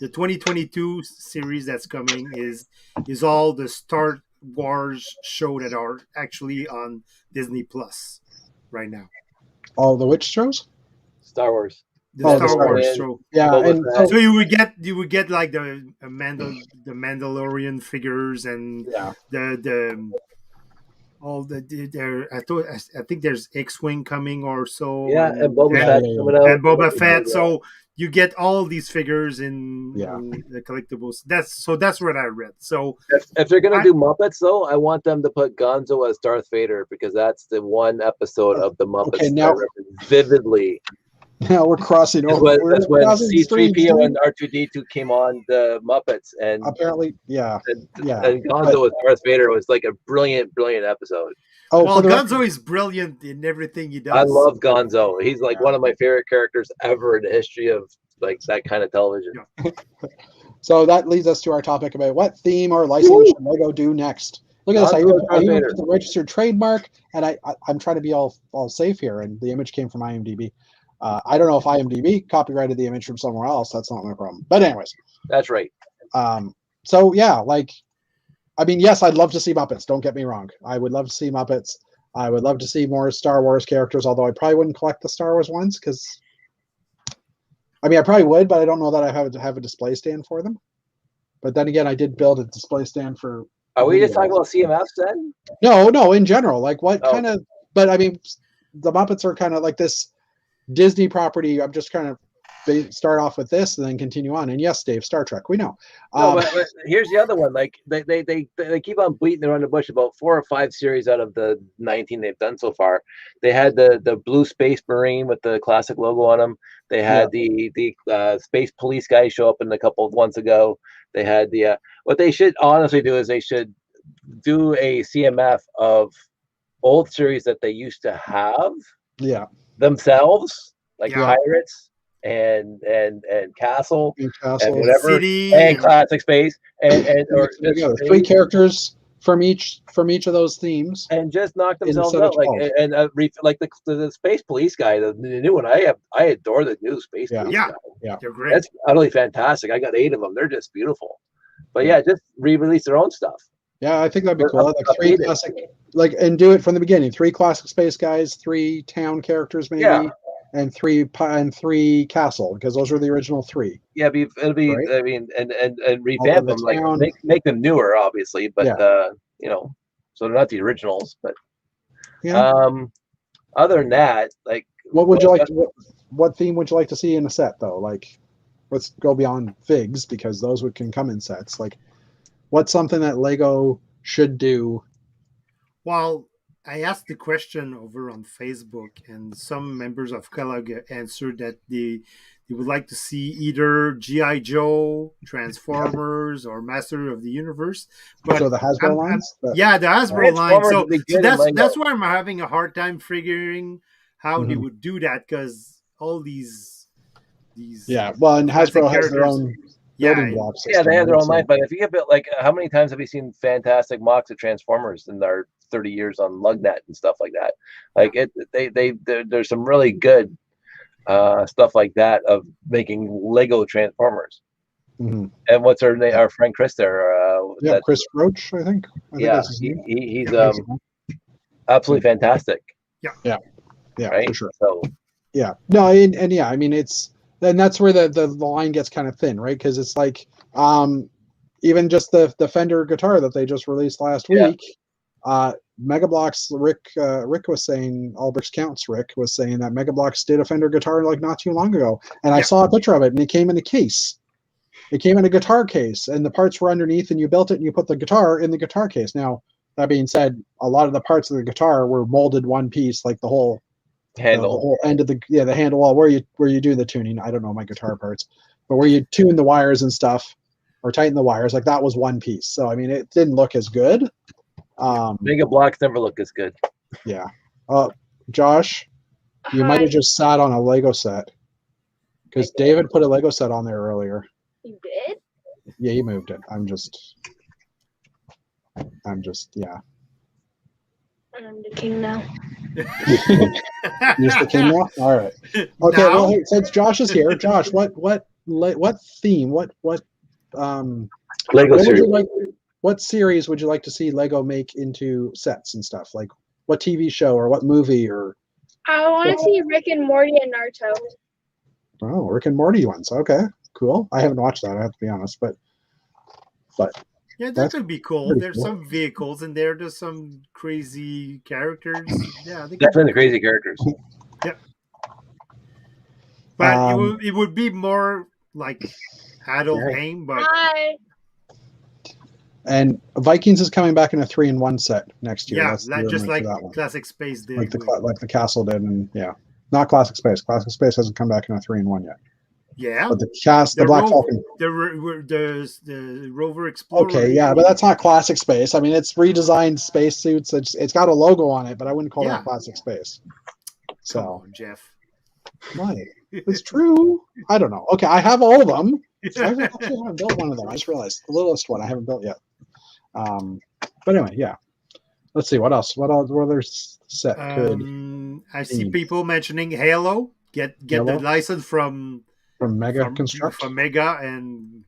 Speaker 2: 2022 series that's coming is all the Star Wars show that are actually on Disney Plus right now.
Speaker 1: All the which shows?
Speaker 3: Star Wars.
Speaker 2: The Star Wars show.
Speaker 1: Yeah, and
Speaker 2: so you would get like the Mandalorian figures and the all I think there's X-Wing coming or so.
Speaker 3: Yeah, and Boba Fett coming out.
Speaker 2: And Boba Fett. So you get all these figures in the collectibles. That's what I read. So
Speaker 3: if they're gonna do Muppets though, I want them to put Gonzo as Darth Vader because that's the one episode of the Muppets that I remember vividly.
Speaker 1: Now we're crossing over.
Speaker 3: That's when C-3PO and R2-D2 came on the Muppets, and
Speaker 1: apparently,
Speaker 3: and Gonzo as Darth Vader was like a brilliant episode.
Speaker 2: Oh, well, Gonzo is brilliant in everything he does.
Speaker 3: I love Gonzo. He's like one of my favorite characters ever in the history of like that kind of television.
Speaker 1: Yeah. So that leads us to our topic about what theme or license should Lego do next. Look at this. I even put the registered trademark, and I'm trying to be all safe here, and the image came from IMDb. I don't know if IMDb copyrighted the image from somewhere else. That's not my problem. But anyways.
Speaker 3: That's right.
Speaker 1: So yeah, like, I mean, yes, I'd love to see Muppets. Don't get me wrong. I would love to see Muppets. I would love to see more Star Wars characters, although I probably wouldn't collect the Star Wars ones because, I mean, I probably would, but I don't know that I have a display stand for them. But then again, I did build a display stand for.
Speaker 3: Are we just talking about CMFs then?
Speaker 1: No, in general. Like what kind of, but I mean, the Muppets are kind of like this Disney property. I'm just kind of start off with this and then continue on. And yes, Dave, Star Trek, we know.
Speaker 3: But here's the other one. Like they keep on beating around the bush about 4 or 5 series out of the 19 they've done so far. They had the Blue Space Marine with the classic logo on them. They had the Space Police guy show up in a couple of months ago. They had the what they should honestly do is they should do a CMF of old series that they used to have. Yeah. Themselves, like Pirates and Castle and whatever, City and Classic Space and or
Speaker 1: 3 characters from each of those themes,
Speaker 3: and just knock themselves out. Like like the Space Police guy, the new one. I adore the new Space Police guy.
Speaker 2: Yeah, they're great.
Speaker 3: That's utterly fantastic. I got 8 of them. They're just beautiful. But just re-release their own stuff.
Speaker 1: Yeah, I think that'd be cool. Like 3 classic, and do it from the beginning. 3 classic space guys, 3 town characters, maybe, and 3 castle, because those were the original 3.
Speaker 3: Yeah, it'll be. Right? I mean, and revamp them, like make them newer, obviously, but so they're not the originals. But other than that, like,
Speaker 1: what would you like? What theme would you like to see in a set, though? Like, let's go beyond figs because those can come in sets. Like, what's something that Lego should do?
Speaker 2: Well, I asked the question over on Facebook, and some members of Kellogg answered that they would like to see either G.I. Joe, Transformers, or Master of the Universe. But
Speaker 1: so the Hasbro lines?
Speaker 2: The Hasbro line. So that's why I'm having a hard time figuring how they would do that, because all these
Speaker 1: well, and Hasbro has their own building blocks.
Speaker 3: Yeah, they have their own line. But if you get like, how many times have we seen fantastic mocks of Transformers in our 30 years on Lugnet and stuff like that? Like there's some really good stuff like that of making Lego Transformers. And what's her name? Our friend Chris there.
Speaker 1: Chris Roach, I think.
Speaker 3: He's absolutely fantastic.
Speaker 1: Yeah,
Speaker 3: right?
Speaker 1: For sure.
Speaker 3: So
Speaker 1: no, and I mean then that's where the line gets kind of thin, right? Because it's like even just the Fender guitar that they just released last week. Mega Bloks, Rick was saying, All Bricks Counts, Rick was saying that Mega Bloks did a Fender guitar like not too long ago, and I saw a picture of it, and it came in a case. It came in a guitar case, and the parts were underneath, and you built it, and you put the guitar in the guitar case. Now, that being said, a lot of the parts of the guitar were molded one piece, like the whole handle, the whole end of the handle wall where you do the tuning. I don't know my guitar parts, but where you tune the wires and stuff. or tighten the wires. Like that was one piece. So I mean, it didn't look as good.
Speaker 3: Mega blocks never look as good.
Speaker 1: Yeah. Josh, you might have just sat on a Lego set because David put a Lego set on there earlier.
Speaker 4: You did?
Speaker 1: Yeah, he moved it. I'm just, yeah.
Speaker 4: I'm the king now.
Speaker 1: You're the king now? All right. Okay. Well, hey, since Josh is here, Josh, what theme? What
Speaker 3: Lego
Speaker 1: what
Speaker 3: series.
Speaker 1: would you like? What series would you like to see Lego make into sets and stuff? Like what TV show or what movie or?
Speaker 4: I want to see Rick and Morty and Naruto.
Speaker 1: Oh, Rick and Morty ones. Okay, cool. I haven't watched that. I have to be honest, but
Speaker 2: yeah, that could be cool. There's
Speaker 1: cool.
Speaker 2: some vehicles in there. There's some crazy characters. Yeah,
Speaker 3: Definitely the crazy characters.
Speaker 2: Yep. But it would be more like adult aim. But
Speaker 4: Hi.
Speaker 1: and Vikings is coming back in a 3-in-1 set next year.
Speaker 2: Yeah,
Speaker 1: That's the
Speaker 2: just like
Speaker 1: that one.
Speaker 2: Classic Space did.
Speaker 1: Like the Castle did, and yeah, not Classic Space. Classic Space hasn't come back in a 3-in-1 yet.
Speaker 2: Yeah,
Speaker 1: but the Black Falcon,
Speaker 2: the Rover Explorer.
Speaker 1: Okay, yeah, but that's not Classic Space. I mean, it's redesigned spacesuits. It's got a logo on it, but I wouldn't call that Classic Space. So,
Speaker 2: come on, Jeff.
Speaker 1: Why? It's true. I don't know. Okay, I have all of them. I haven't built one of them. I just realized the littlest one I haven't built yet. But anyway, yeah. Let's see what else. What other set could?
Speaker 2: I see people mentioning Halo. Get
Speaker 1: Halo?
Speaker 2: the license from
Speaker 1: Mega Construct,
Speaker 2: from Mega, and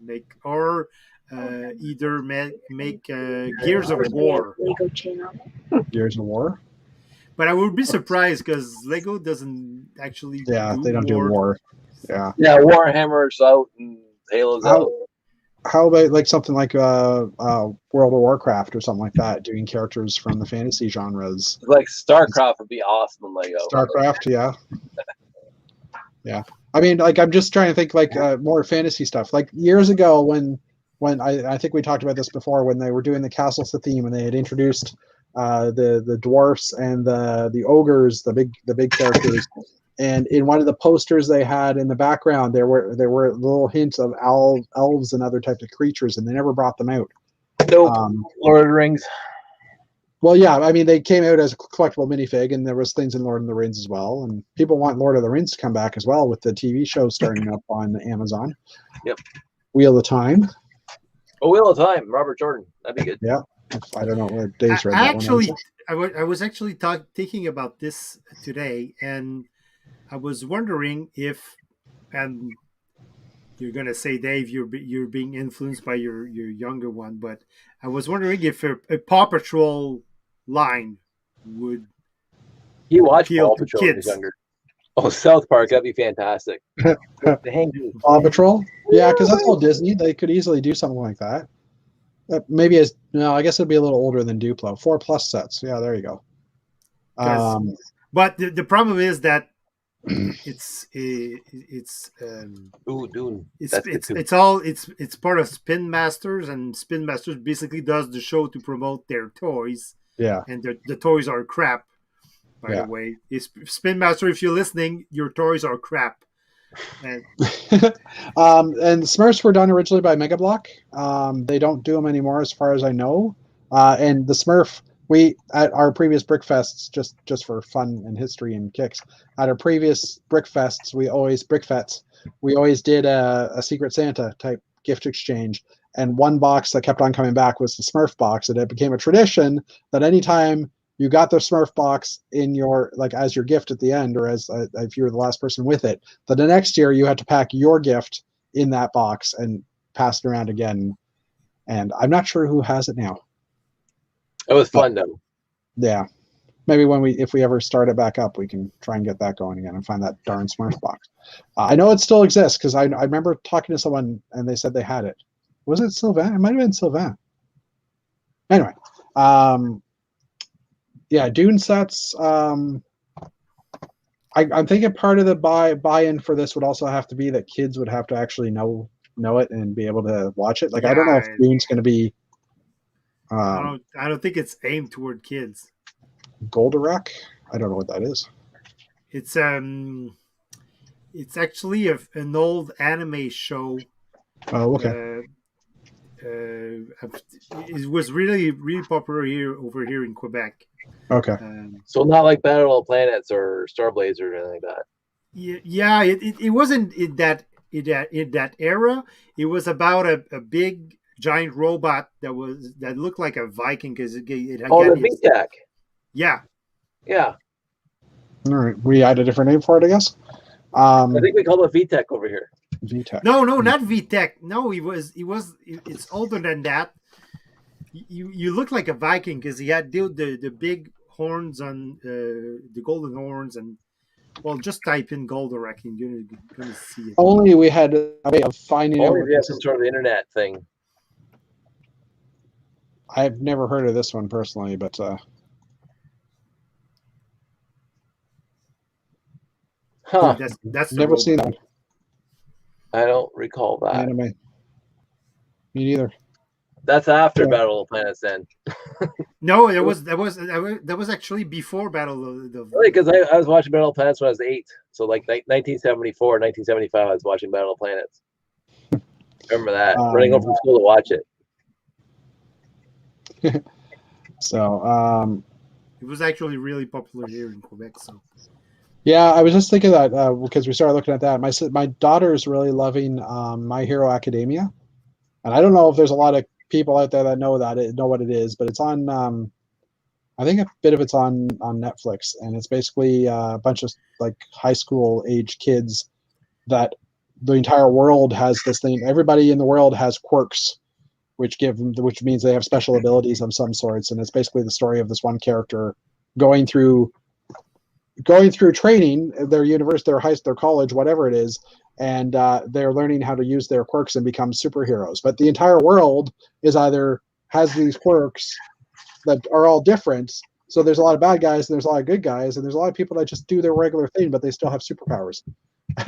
Speaker 2: make or either make Gears of War.
Speaker 4: Lego channel.
Speaker 1: Gears of War.
Speaker 2: But I would be surprised because Lego doesn't actually.
Speaker 1: Yeah, they don't do war. Yeah.
Speaker 3: Yeah, Warhammer's out and Halo's out.
Speaker 1: How about like something like World of Warcraft or something like that, doing characters from the fantasy genres?
Speaker 3: Like StarCraft would be awesome in Lego.
Speaker 1: StarCraft, yeah. Yeah. I mean, like I'm just trying to think like more fantasy stuff. Like years ago when I think we talked about this before, when they were doing the Castles theme and they had introduced the dwarfs and the ogres, the big characters. And in one of the posters they had in the background, there were little hints of elves and other types of creatures, and they never brought them out.
Speaker 3: Nope. Lord of the Rings.
Speaker 1: Well, yeah, I mean, they came out as a collectible minifig, and there was things in Lord of the Rings as well. And people want Lord of the Rings to come back as well with the TV show starting up on Amazon.
Speaker 3: Yep.
Speaker 1: Wheel of Time.
Speaker 3: Oh, Wheel of Time. Robert Jordan. That'd be good.
Speaker 1: Yeah. I don't know where Dave's read that
Speaker 2: actually,
Speaker 1: one.
Speaker 2: I was actually thinking about this today, and I was wondering if, and you're gonna say, Dave, you're being influenced by your younger one, but I was wondering if a Paw Patrol line would.
Speaker 3: He watched
Speaker 2: appeal
Speaker 3: Paw Patrol
Speaker 2: to
Speaker 3: when he
Speaker 2: kids.
Speaker 3: was younger. Oh, South Park, that'd be fantastic.
Speaker 1: Paw Patrol? Yeah, because that's all Disney. They could easily do something like that. Maybe I guess it'd be a little older than Duplo. 4+ sets. Yeah, there you go.
Speaker 2: But the problem is that it's part of Spin Masters, and Spin Masters basically does the show to promote their toys.
Speaker 1: Yeah,
Speaker 2: and the toys are crap. By the way, Spin Master, if you're listening, your toys are crap. And
Speaker 1: Smurfs were done originally by Mega Block. They don't do them anymore, as far as I know. And the Smurf, we at our previous Brickfests, just for fun and history and kicks, at our previous Brickfests, we always did a Secret Santa type gift exchange. And one box that kept on coming back was the Smurf box, and it became a tradition that anytime you got the Smurf box in your, like, as your gift at the end, or as if you were the last person with it, that the next year you had to pack your gift in that box and pass it around again. And I'm not sure who has it now.
Speaker 3: It was fun though.
Speaker 1: Yeah, maybe if we ever start it back up, we can try and get that going again and find that darn Smurf box. I know it still exists because I remember talking to someone and they said they had it. Was it Sylvain? It might have been Sylvain. Anyway, yeah, Dune sets. I'm thinking part of the buy-in for this would also have to be that kids would have to actually know it and be able to watch it. Like, yeah, I don't know if Dune's going to be.
Speaker 2: I don't think it's aimed toward kids.
Speaker 1: Goldorak? I don't know what that is.
Speaker 2: It's actually an old anime show.
Speaker 1: Oh, okay.
Speaker 2: it was really popular over here in Quebec.
Speaker 1: Okay.
Speaker 3: So not like Battle of Planets or Star Blazer or anything like that.
Speaker 2: Yeah, it wasn't in that era. It was about a big giant robot that looked like a Viking because it had
Speaker 3: the VTech.
Speaker 2: Yeah.
Speaker 3: Yeah.
Speaker 1: All right. We had a different name for it, I guess.
Speaker 3: I think we call it VTech over here.
Speaker 1: VTech.
Speaker 2: No, not VTech. No, it's older than that. You look like a Viking because he had the big horns on the golden horns, and well, just type in Goldorak and you're gonna see it.
Speaker 1: Only we had a way of finding out.
Speaker 3: Only we have some sort of internet thing.
Speaker 1: I've never heard of this one personally, but
Speaker 3: huh?
Speaker 2: That's
Speaker 1: never seen that.
Speaker 3: I don't recall that
Speaker 1: anime. Me neither.
Speaker 3: That's after Battle of the Planets, then.
Speaker 2: No, that was actually before Battle of the.
Speaker 3: Really, because I was watching Battle of the Planets when I was 8. So like 1974, 1975, I was watching Battle of the Planets. Remember that? Running home from school to watch it.
Speaker 1: So
Speaker 2: it was actually really popular here in Quebec. So
Speaker 1: yeah, I was just thinking that because we started looking at that. My daughter's really loving My Hero Academia, and I don't know if there's a lot of people out there that know what it is, but it's on I think a bit of it's on Netflix, and it's basically a bunch of like high school age kids that the entire world has this thing. Everybody in the world has quirks, which means they have special abilities of some sorts, and it's basically the story of this one character going through training, their university, their college, whatever it is, and they're learning how to use their quirks and become superheroes. But the entire world has these quirks that are all different. So there's a lot of bad guys, and there's a lot of good guys, and there's a lot of people that just do their regular thing, but they still have superpowers.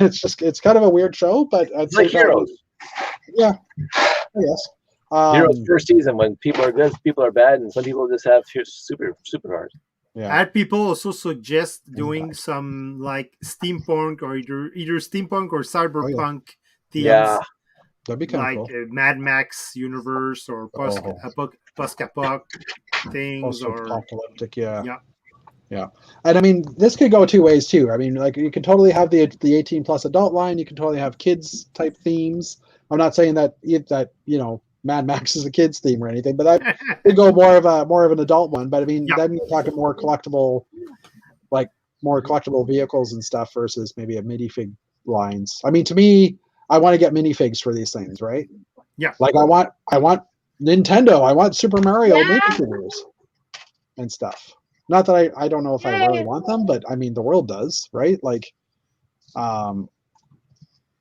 Speaker 1: It's kind of a weird show, but
Speaker 3: it's like Heroes.
Speaker 1: Yeah, yes.
Speaker 3: Heroes first season, when people are good, people are bad, and some people just have superpowers.
Speaker 2: Yeah. I had people also suggest doing some like steampunk or either steampunk or cyberpunk themes.
Speaker 1: Yeah, that'd be kind of
Speaker 2: cool. Mad Max universe or post-apoc things or
Speaker 1: apocalyptic. Yeah. And I mean, this could go two ways too. I mean, like you could totally have the 18 plus adult line. You can totally have kids type themes. I'm not saying that Mad Max is a kids theme or anything, but that would go more of an adult one. But I mean, then you're talking more collectible vehicles and stuff versus maybe a minifig lines. I mean, to me, I want to get minifigs for these things, right?
Speaker 2: Yeah.
Speaker 1: Like I want Nintendo, I want Super Mario minifigures and stuff. Not that I don't know if I really want them, but I mean the world does, right? Like,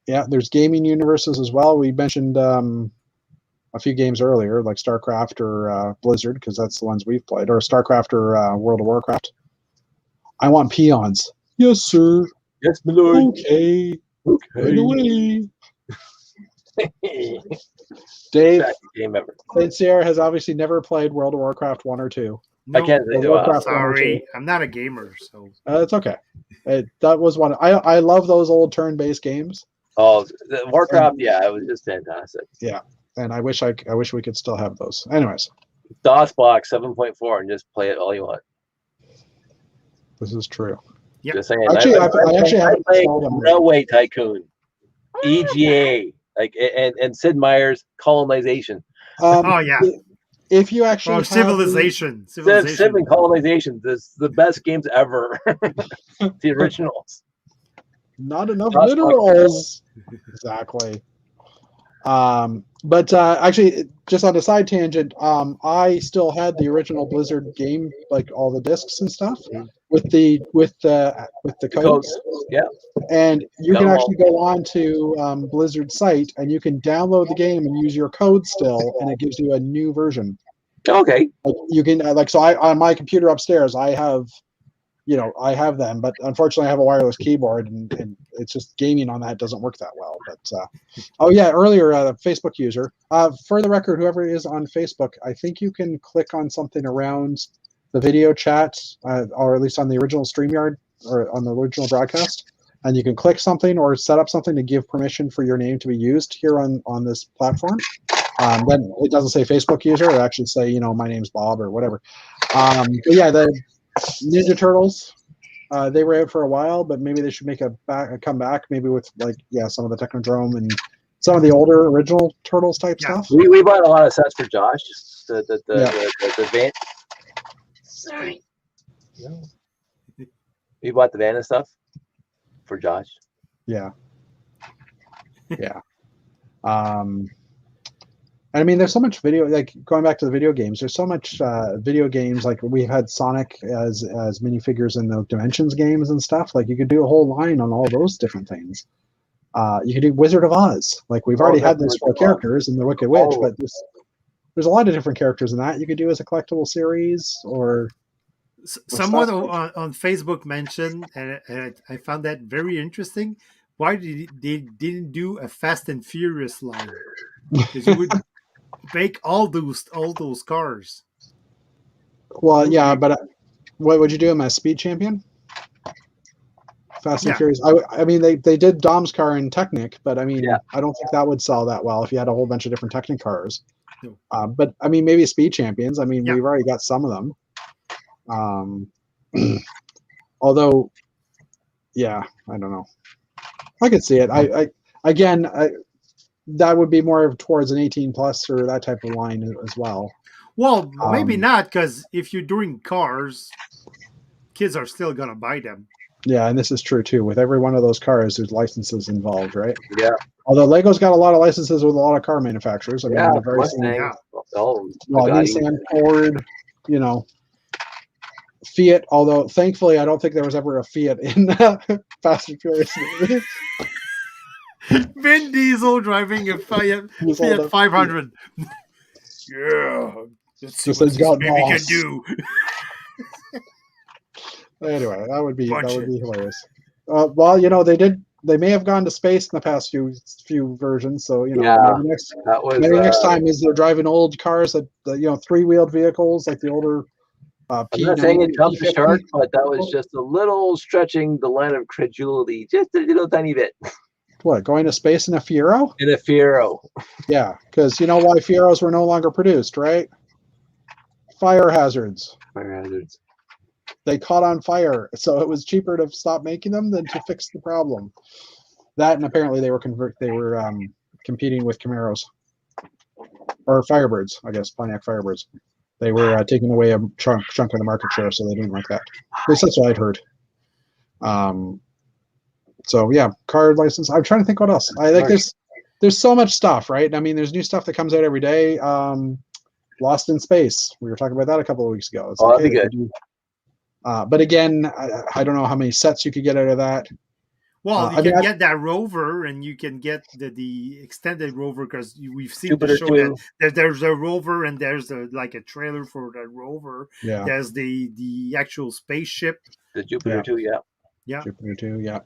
Speaker 1: there's gaming universes as well. We mentioned a few games earlier, like StarCraft or Blizzard, because that's the ones we've played, or StarCraft or World of Warcraft. I want peons. Yes, sir.
Speaker 3: Yes, my lord.
Speaker 1: Okay. Right away. Dave, St. Sierra has obviously never played World of Warcraft 1 or 2.
Speaker 3: No, I can't think
Speaker 2: of sorry, I'm not a gamer, so
Speaker 1: it's okay. That was one. I love those old turn-based games.
Speaker 3: Oh, Warcraft, it was just fantastic.
Speaker 1: Yeah, and I wish we could still have those. Anyways,
Speaker 3: DOS box 7.4 and just play it all you want.
Speaker 1: This is true.
Speaker 2: Yeah.
Speaker 3: Just saying.
Speaker 1: I
Speaker 3: played Railway Tycoon, EGA, and Sid Meier's Colonization.
Speaker 1: If you actually
Speaker 2: Civilization.
Speaker 3: Civ and Colonization, this the best games ever. The originals.
Speaker 1: Not enough minerals. Exactly. But actually, just on a side tangent, I still had the original Blizzard game, like all the discs and stuff, with the codes.
Speaker 3: Yeah.
Speaker 1: And you can actually go on to Blizzard's site, and you can download the game and use your code still, and it gives you a new version.
Speaker 3: Okay.
Speaker 1: Like you can I on my computer upstairs, I have them, but unfortunately I have a wireless keyboard, and it's just gaming on that doesn't work that well. But earlier Facebook user. For the record, whoever is on Facebook, I think you can click on something around the video chat, or at least on the original StreamYard or on the original broadcast, and you can click something or set up something to give permission for your name to be used here on this platform. Then it doesn't say Facebook user. It actually say, you know, my name's Bob or whatever. But yeah, the Ninja Turtles, they were out for a while, but maybe they should make a comeback, maybe with like, yeah, some of the Technodrome and some of the older original Turtles type stuff.
Speaker 3: We bought a lot of sets for Josh. The van.
Speaker 4: Sorry.
Speaker 3: We bought the van and stuff for Josh.
Speaker 1: Yeah. Yeah. I mean, there's so much video, like going back to the video games, there's so much video games, like we had Sonic as minifigures in the Dimensions games and stuff. Like you could do a whole line on all those different things. You could do Wizard of Oz. Like we've already had those 4 characters in the Wicked Witch, but there's a lot of different characters in that you could do as a collectible series. Or
Speaker 2: someone on Facebook mentioned, and I found that very interesting. Why they didn't do a Fast and Furious line? Because you would make all those cars.
Speaker 1: Well, yeah, but what would you do him as Speed Champion? Fast and Furious. I mean, they did Dom's car in Technic, but I mean, I don't think that would sell that well if you had a whole bunch of different Technic cars. No. But I mean, maybe Speed Champions. I mean, we've already got some of them. Although, yeah, I don't know. I could see it. That would be more towards an 18 plus or that type of line as well.
Speaker 2: Well, maybe not, because if you're doing cars, kids are still gonna buy them.
Speaker 1: Yeah, and this is true too. With every one of those cars, there's licenses involved, right?
Speaker 3: Yeah.
Speaker 1: Although Lego's got a lot of licenses with a lot of car manufacturers. I mean, Nissan, Ford, you know, Fiat. Although thankfully, I don't think there was ever a Fiat in Fast and Furious movies.
Speaker 2: Vin Diesel driving a Fiat 500. Yeah, let's see what this baby can do.
Speaker 1: Anyway, that would be hilarious. Well, you know, they may have gone to space in the past few versions, so you know, maybe next time is they're driving old cars that you know, 3-wheeled vehicles like the older.
Speaker 3: I'm not saying it jumped the shark, but that was just a little stretching the line of credulity, just a little tiny bit.
Speaker 1: What, going to space in a Fiero?
Speaker 3: In a Fiero.
Speaker 1: Yeah, because you know why Fieros were no longer produced, right? Fire hazards.
Speaker 3: Fire hazards.
Speaker 1: They caught on fire, so it was cheaper to stop making them than to fix the problem. That, and apparently they were competing with Camaros or Firebirds, I guess, Pontiac Firebirds. They were taking away a chunk of the market share, so they didn't like that. At least that's what I'd heard. So yeah, card license. I'm trying to think what else. I think there's so much stuff, right? I mean, there's new stuff that comes out every day. Lost in Space. We were talking about that a couple of weeks ago. It's
Speaker 3: that'd be good.
Speaker 1: But again, I don't know how many sets you could get out of that.
Speaker 2: Well, you can get that rover, and you can get the extended rover, because we've seen the show that there's a rover and there's like a trailer for that rover.
Speaker 1: Yeah.
Speaker 2: There's the actual spaceship.
Speaker 3: The Jupiter 2, yeah.
Speaker 2: Yeah.
Speaker 1: Jupiter 2, yeah.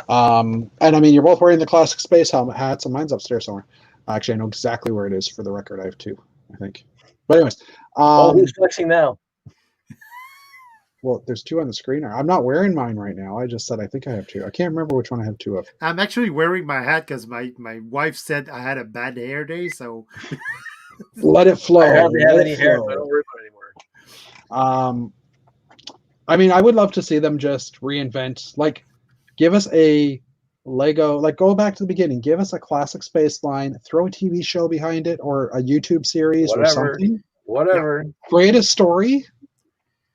Speaker 1: And I mean, you're both wearing the classic space helmet hats, and mine's upstairs somewhere. Actually, I know exactly where it is for the record. I have 2, I think. But anyways.
Speaker 3: Who's flexing now?
Speaker 1: Well, there's 2 on the screen. I'm not wearing mine right now. I just said I think I have 2. I can't remember which one I have 2 of.
Speaker 2: I'm actually wearing my hat because my wife said I had a bad hair day, so
Speaker 1: let it flow.
Speaker 3: I hardly have any hair, so I don't worry about it anymore.
Speaker 1: I mean, I would love to see them just reinvent, like, give us a Lego, like, go back to the beginning, give us a classic space line, throw a TV show behind it, or a YouTube series or something.
Speaker 3: Whatever.
Speaker 1: Create a story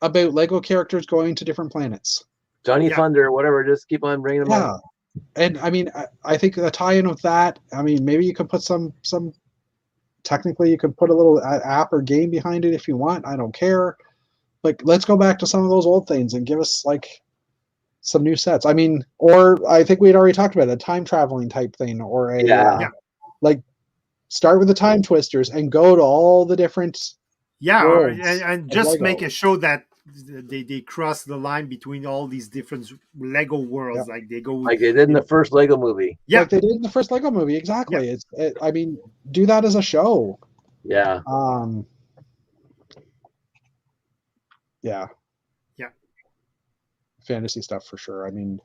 Speaker 1: about Lego characters going to different planets.
Speaker 3: Johnny Thunder, whatever, just keep on bringing them up.
Speaker 1: And I mean, I think the tie-in with that, I mean, maybe you could put some technically you could put a little app or game behind it if you want. I don't care. Like, let's go back to some of those old things and give us like some new sets. I mean, or I think we'd already talked about a time traveling type thing, or a like start with the time twisters and go to all the different
Speaker 2: and just make a show that they cross the line between all these different Lego worlds. Like they go
Speaker 3: like they did in the first Lego movie.
Speaker 1: Like they did in the first Lego movie. Exactly. I mean, do that as a show.
Speaker 3: Yeah.
Speaker 1: Yeah. Fantasy stuff for sure. I mean,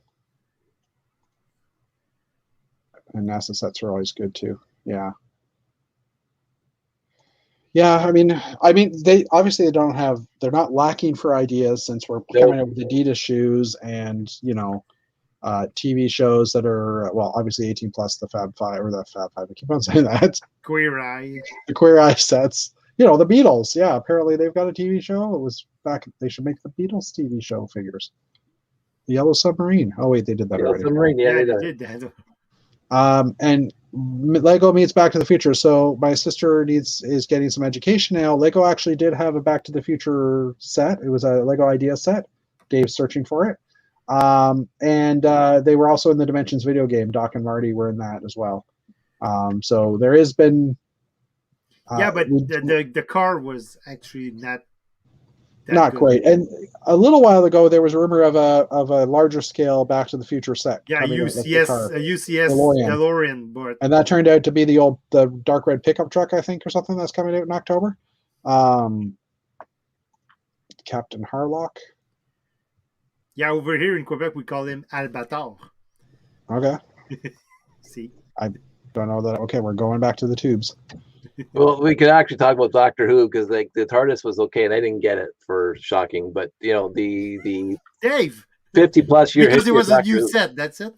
Speaker 1: and NASA sets are always good too. Yeah. Yeah, I mean, they obviously they're not lacking for ideas since we're coming up with Adidas shoes and TV shows that are obviously 18 plus, the Fab Five or the Fab Five. I keep on saying that.
Speaker 2: Queer Eye.
Speaker 1: The Queer Eye sets. The Beatles. Yeah, apparently they've got a TV show. It was back. They should make the Beatles TV show figures. The Yellow Submarine. Oh wait, they did that already.
Speaker 3: Submarine. Yeah,
Speaker 2: they did that.
Speaker 1: And Lego meets Back to the Future. So my sister is getting some education now. Lego actually did have a Back to the Future set. It was a Lego Idea set. Dave's searching for it. And they were also in the Dimensions video game. Doc and Marty were in that as well. So there has been.
Speaker 2: But the car was actually not good.
Speaker 1: Great. And a little while ago, there was a rumor of a larger scale Back to the Future set.
Speaker 2: Yeah, UCS DeLorean, but
Speaker 1: and that turned out to be the dark red pickup truck, I think, or something that's coming out in October. Captain Harlock.
Speaker 2: Yeah, over here in Quebec, we call him Albator.
Speaker 1: Okay.
Speaker 2: See,
Speaker 1: I don't know that. Okay, we're going back to the tubes.
Speaker 3: Well, we could actually talk about Doctor Who because the TARDIS was okay and I didn't get it for shocking, but the
Speaker 2: Dave
Speaker 3: 50+ year
Speaker 2: because
Speaker 3: history
Speaker 2: it was a
Speaker 3: Doctor
Speaker 2: new
Speaker 3: Who.
Speaker 2: set. That's it.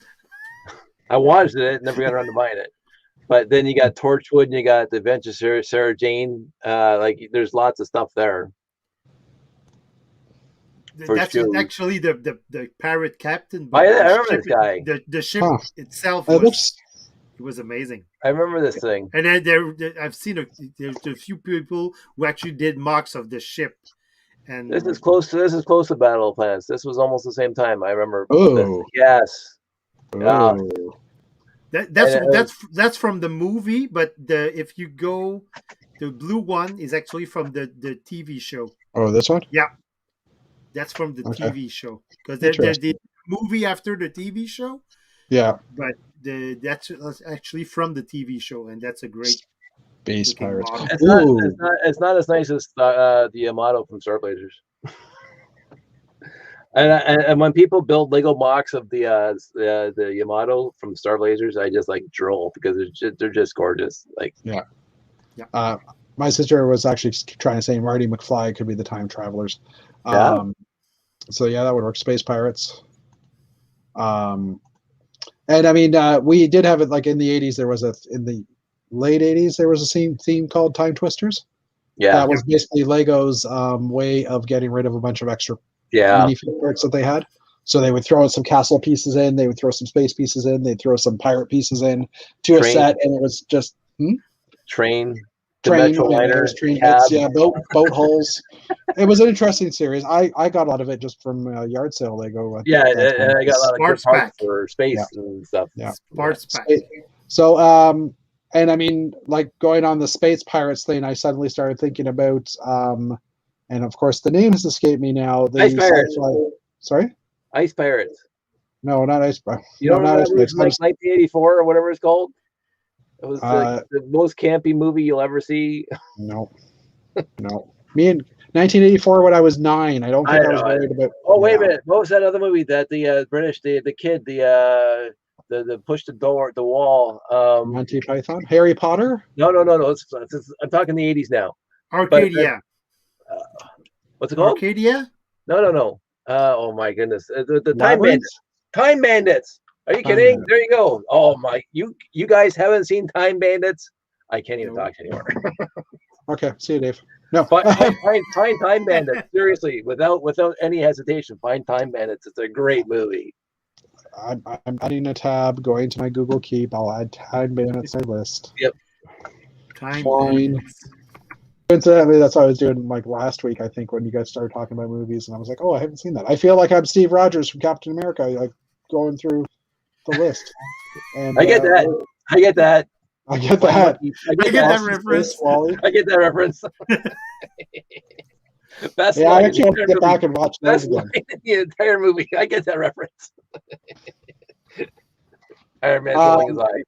Speaker 3: I watched it, never got around to buying it. But then you got Torchwood and you got the Adventures of Sarah Jane. There's lots of stuff there.
Speaker 2: That's actually the pirate captain.
Speaker 3: I remember this guy.
Speaker 2: The ship itself was amazing.
Speaker 3: I remember this thing.
Speaker 2: And then I've seen there's a few people who actually did mocks of the ship. And
Speaker 3: this is close to Battle of Planets. This was almost the same time. I remember.
Speaker 1: Oh
Speaker 3: yes.
Speaker 2: That's from the movie, but if you go, the blue one is actually from the TV show.
Speaker 1: Oh, this one?
Speaker 2: Yeah, that's from the TV show because there's the movie after the TV show.
Speaker 1: Yeah,
Speaker 2: but that's actually from the TV show, and that's a great
Speaker 1: Space Pirates.
Speaker 3: It's not as nice as the Yamato from Star Blazers. And when people build Lego mocks of the Yamato from Star Blazers, I just drool because they're just gorgeous.
Speaker 1: My sister was actually trying to say Marty McFly could be the time travelers. So yeah, that would work. Space Pirates. And I mean, we did have it in the 80s. In the late 80s, there was a theme called Time Twisters.
Speaker 3: Yeah,
Speaker 1: that was basically Lego's way of getting rid of a bunch of extra mini parts that they had. So they would throw some castle pieces in, they would throw some space pieces in, they'd throw some pirate pieces in to a set, and it was just
Speaker 3: train,
Speaker 1: bits, boat holes. It was an interesting series. I got a lot of it just from yard sale Lego.
Speaker 3: And I got a lot of good parts for space and stuff.
Speaker 1: Yeah,
Speaker 2: parts pack.
Speaker 1: So and I mean, going on the Space Pirates thing, I suddenly started thinking about and of course the name has escaped me now.
Speaker 3: Ice Pirates.
Speaker 1: Sorry?
Speaker 3: Ice Pirates.
Speaker 1: No, not Ice Pirates.
Speaker 3: You don't remember 1984 or whatever it's called? It was the most campy movie you'll ever see.
Speaker 1: No. Me in 1984 when I was 9. I don't think I was worried about.
Speaker 3: Oh, wait a minute. What was that other movie that the British, the kid, the push the wall?
Speaker 1: Monty Python? Harry Potter?
Speaker 3: No. I'm talking the 80s now.
Speaker 2: Arcadia.
Speaker 3: What's it called?
Speaker 2: Arcadia?
Speaker 3: No. Oh my goodness. The Time Bandits. Time Bandits. Are you kidding? There you go. Oh my, you guys haven't seen Time Bandits? I can't even talk anymore.
Speaker 1: Okay, see you, Dave. No,
Speaker 3: find Time Bandits. Seriously, without any hesitation, find Time Bandits. It's a great movie.
Speaker 1: I'm adding a tab, going to my Google Keep. I'll add Time Bandits to my list.
Speaker 3: Yep.
Speaker 2: Time Bandits.
Speaker 1: Incidentally, that's what I was doing last week, I think, when you guys started talking about movies, and I was like, oh, I haven't seen that. I feel like I'm Steve Rogers from Captain America, going through the list. And
Speaker 3: I get that.
Speaker 1: I get that.
Speaker 2: I get that reference.
Speaker 3: I get that reference. Best
Speaker 1: I actually have to get back and watch that again.
Speaker 3: The entire movie. I get that reference. Iron Man rolling his eye.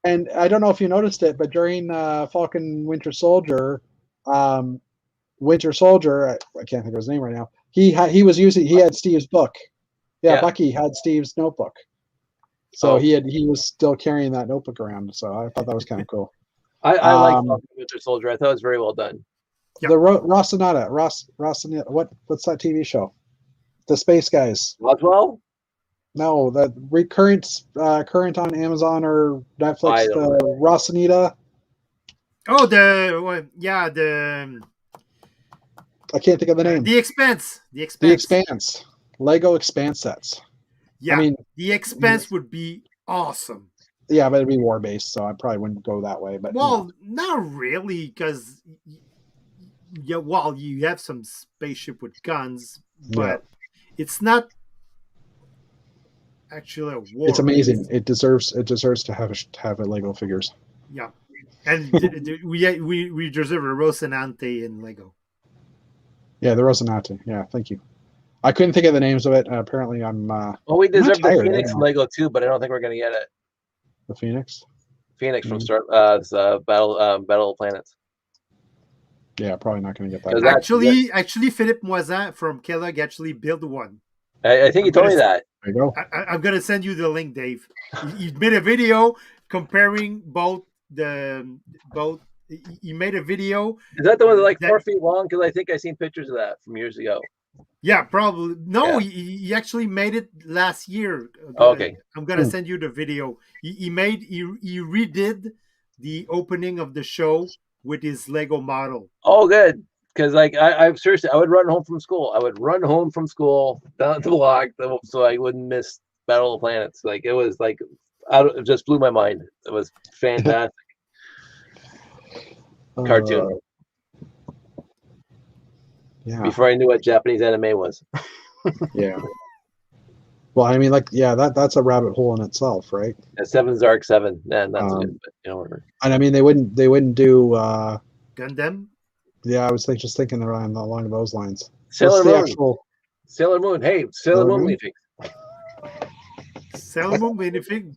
Speaker 1: And I don't know if you noticed it, but during Falcon Winter Soldier, I can't think of his name right now. He had Steve's book. Yeah, Bucky had Steve's notebook. So he was still carrying that notebook around. So I thought that was kind of cool.
Speaker 3: I like Winter Soldier. I thought it was very well done.
Speaker 1: Yep. The Rocinante, what's that TV show? The Space Guys.
Speaker 3: Roswell?
Speaker 1: No, the current on Amazon or Netflix. The Rocinante.
Speaker 2: Oh,
Speaker 1: I can't think of the name.
Speaker 2: The Expanse.
Speaker 1: The Expanse. Lego Expanse sets.
Speaker 2: Yeah, I mean, The Expanse would be awesome.
Speaker 1: Yeah, but it'd be war based, so I probably wouldn't go that way. But
Speaker 2: not really, because you have some spaceship with guns, but it's not actually a war.
Speaker 1: It's amazing. It deserves to have a Lego figures.
Speaker 2: Yeah, and we deserve a Rocinante in Lego.
Speaker 1: Yeah, the Rocinante. Yeah, thank you. I couldn't think of the names of it. Apparently, I'm.
Speaker 3: Well, we deserve the Phoenix Lego too, but I don't think we're going to get it.
Speaker 1: The Phoenix.
Speaker 3: From Battle of Planets.
Speaker 1: Yeah, probably not going to get that.
Speaker 2: Actually, Philippe Moisin from Kellogg actually built one.
Speaker 3: I think he told me that.
Speaker 1: There you go.
Speaker 2: I'm going to send you the link, Dave. He made a video comparing both. He made a video.
Speaker 3: Is that the one that's 4 feet long? Because I think I seen pictures of that from years ago.
Speaker 2: Yeah, probably. No, he actually made it last year.
Speaker 3: Okay.
Speaker 2: I'm going to send you the video. He redid the opening of the show with his Lego model.
Speaker 3: Oh, good. Because I seriously, I would run home from school. I would run home from school down the block so I wouldn't miss Battle of Planets. It was it just blew my mind. It was fantastic. Cartoon.
Speaker 1: Yeah.
Speaker 3: Before I knew what Japanese anime was.
Speaker 1: Yeah. Well, I mean, that's a rabbit hole in itself, right?
Speaker 3: Seven's Arc 7, and that's good. But, whatever.
Speaker 1: And I mean, they wouldn't do
Speaker 2: Gundam.
Speaker 1: Yeah, I was just thinking along those lines.
Speaker 3: Sailor Moon. Sailor Moon. Hey, Sailor Moon minifig.
Speaker 2: Sailor Moon minifig.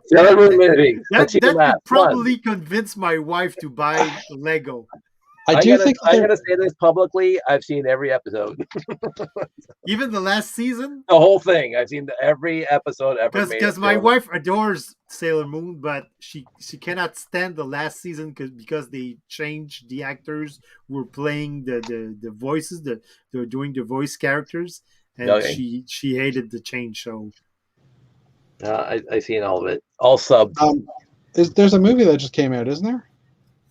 Speaker 3: Sailor Moon minifig.
Speaker 2: That could probably convince my wife to buy Lego.
Speaker 3: I'm gonna say this publicly. I've seen every episode.
Speaker 2: Even the last season?
Speaker 3: The whole thing. I've seen every episode ever made.
Speaker 2: Because my wife adores Sailor Moon, but she cannot stand the last season because they changed the actors who were playing the voices. They're doing the voice characters, and she hated the change. So
Speaker 3: I seen all of it. All subbed.
Speaker 1: There's a movie that just came out, isn't there?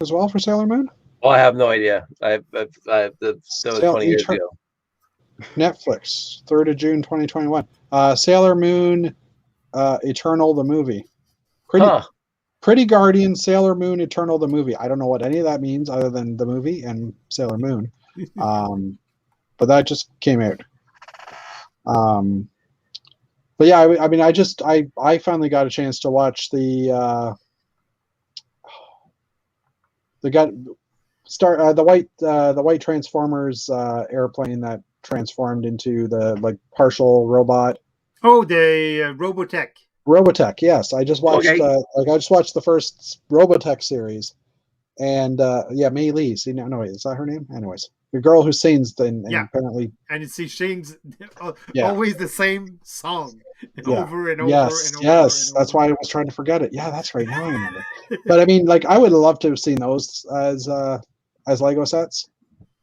Speaker 1: As well for Sailor Moon?
Speaker 3: Oh, I have no idea. That was 20 years ago.
Speaker 1: Netflix, 3rd of June, 2021. Sailor Moon, Eternal, the movie. Pretty Guardian, Sailor Moon, Eternal, the movie. I don't know what any of that means other than the movie and Sailor Moon. But that just came out. But yeah, I mean, I finally got a chance to watch the white Transformers airplane that transformed into the partial robot.
Speaker 2: Oh, the Robotech.
Speaker 1: Robotech, yes. I just watched I just watched the first Robotech series, and Mei Lee. See, no, wait, is that her name? Anyways, the girl who sings and apparently,
Speaker 2: and she sings always the same song over and over.
Speaker 1: Yes,
Speaker 2: and over
Speaker 1: yes.
Speaker 2: and over.
Speaker 1: That's why I was trying to forget it. Yeah, that's right. Now I remember. But I mean, I would have loved to have seen those as Lego sets.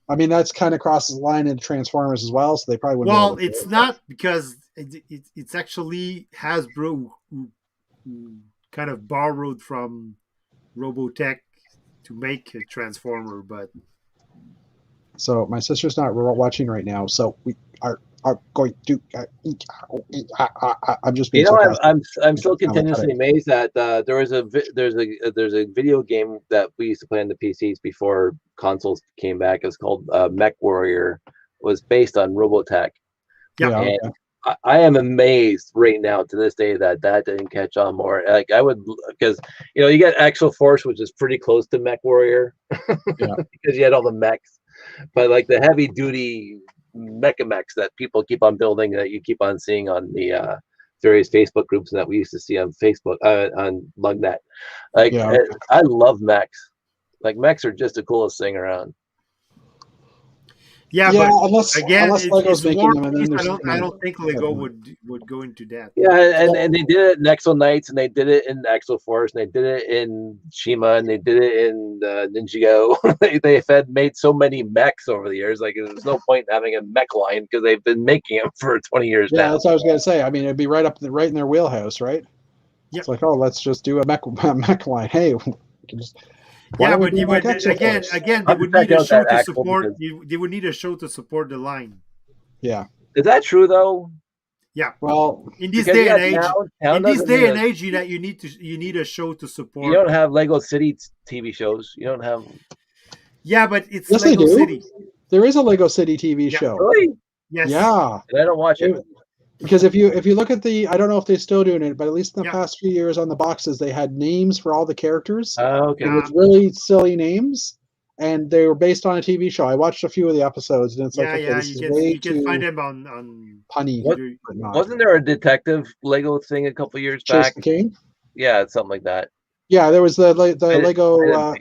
Speaker 1: I mean, that's kind of crosses the line into Transformers as well, so they probably wouldn't.
Speaker 2: Well, it's not because it's actually Hasbro who kind of borrowed from Robotech to make a Transformer, but.
Speaker 1: So my sister's not watching right now, so we are going to. I'm just being.
Speaker 3: I'm still continuously amazed that there's a video game that we used to play on the PCs before consoles came back. It's called Mech Warrior. It was based on Robotech.
Speaker 2: Yeah.
Speaker 3: I am amazed right now to this day that didn't catch on more. I would, because you get Axel Force, which is pretty close to Mech Warrior, because you had all the mechs. But the heavy duty mecha mechs that people keep on building, that you keep on seeing on the various Facebook groups that we used to see on Facebook on Lugnet. I love mechs. Mechs are just the coolest thing around.
Speaker 2: Yeah,
Speaker 1: Yeah,
Speaker 2: but
Speaker 1: unless
Speaker 2: again,
Speaker 1: Lego's
Speaker 2: it's
Speaker 1: making
Speaker 2: War
Speaker 1: them, and then
Speaker 2: Piece.
Speaker 1: there's
Speaker 2: I don't think Lego would go into that.
Speaker 3: Yeah, and they did it in Exo Knights, and they did it in Exo Force, and they did it in Shima, and they did it in Ninjago. They've made so many mechs over the years. Like, there's no point in having a mech line because they've been making them for 20 years now.
Speaker 1: Yeah, that's what I was gonna say. I mean, it'd be right in their wheelhouse, right?
Speaker 2: Yep.
Speaker 1: It's like, oh, let's just do a mech line. Hey, we can just.
Speaker 2: Yeah, but you would again they would need a show to support. They would need a show to support the line.
Speaker 1: Yeah.
Speaker 3: Is that true though?
Speaker 1: Yeah. Well,
Speaker 2: in this day and age, you need a show to support.
Speaker 3: You don't have Lego City TV shows. You don't have.
Speaker 2: Yeah, but it's
Speaker 1: yes,
Speaker 2: Lego City.
Speaker 1: There is a Lego City TV show.
Speaker 3: Really?
Speaker 2: Yes.
Speaker 1: Yeah.
Speaker 3: And I don't watch it.
Speaker 1: Because if you look at I don't know if they're still doing it, but at least in the past few years on the boxes, they had names for all the characters.
Speaker 3: Oh, okay.
Speaker 1: With really silly names, and they were based on a TV show. I watched a few of the episodes, and it's
Speaker 2: you can find them on
Speaker 1: punny.
Speaker 3: Wasn't there a detective Lego thing a couple years back?
Speaker 1: The King?
Speaker 3: Yeah, it's something like that.
Speaker 1: Yeah, there was the Lego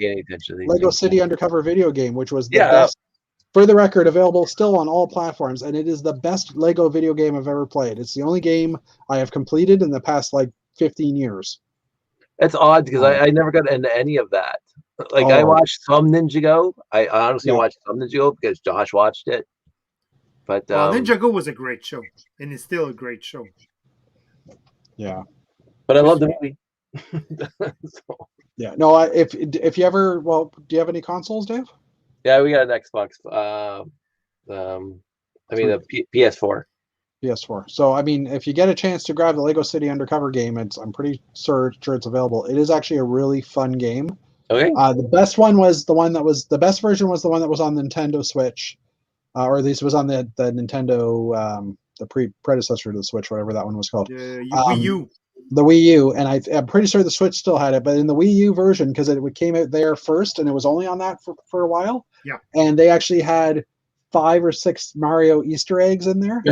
Speaker 1: City Undercover video game, which was the best. For the record, available still on all platforms, and it is the best Lego video game I've ever played. It's the only game I have completed in the past 15 years.
Speaker 3: It's odd because I never got into any of that. I watched some Ninjago. I honestly watched some Ninjago because Josh watched it. But
Speaker 2: Ninjago was a great show, and it's still a great show.
Speaker 1: Yeah,
Speaker 3: but I love the movie.
Speaker 1: Yeah, no. If you ever, do you have any consoles, Dave?
Speaker 3: Yeah, we got an Xbox. I mean, a PS4.
Speaker 1: PS4. So, I mean, if you get a chance to grab the Lego City Undercover game, I'm pretty sure it's available. It is actually a really fun game.
Speaker 3: Okay.
Speaker 1: The best one was the best version was the one that was on the Nintendo Switch, or at least it was on the Nintendo, the predecessor to the Switch, whatever that one was called.
Speaker 2: Wii U.
Speaker 1: The Wii U, and I'm pretty sure the Switch still had it, but in the Wii U version, because it came out there first, and it was only on that for a while.
Speaker 2: Yeah.
Speaker 1: And they actually had 5 or 6 Mario Easter eggs in there.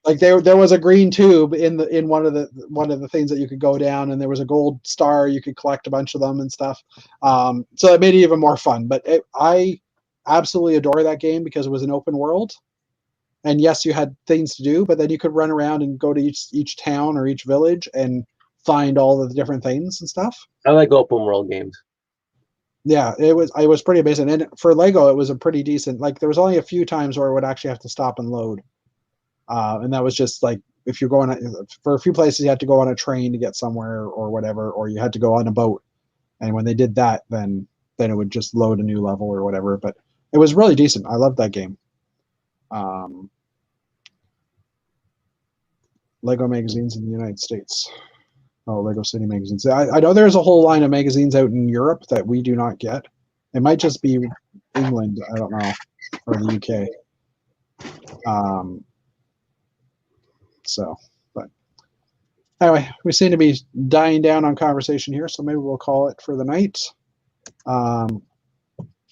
Speaker 1: Like there was a green tube in one of the things that you could go down, and there was a gold star you could collect a bunch of them and stuff. So it made it even more fun. But I absolutely adore that game because it was an open world. And yes, you had things to do, but then you could run around and go to each town or each village and find all of the different things and stuff.
Speaker 3: I like open world games.
Speaker 1: Yeah, it was pretty amazing. And for Lego, it was a pretty decent. Like there was only a few times where it would actually have to stop and load, and that was just like if you're going for a few places, you had to go on a train to get somewhere or whatever, or you had to go on a boat. And when they did that, then it would just load a new level or whatever. But it was really decent. I loved that game. Lego magazines in the United States. Oh, Lego City magazines. I know there's a whole line of magazines out in Europe that we do not get. It might just be England, I don't know, or the UK. But anyway, we seem to be dying down on conversation here, so maybe we'll call it for the night.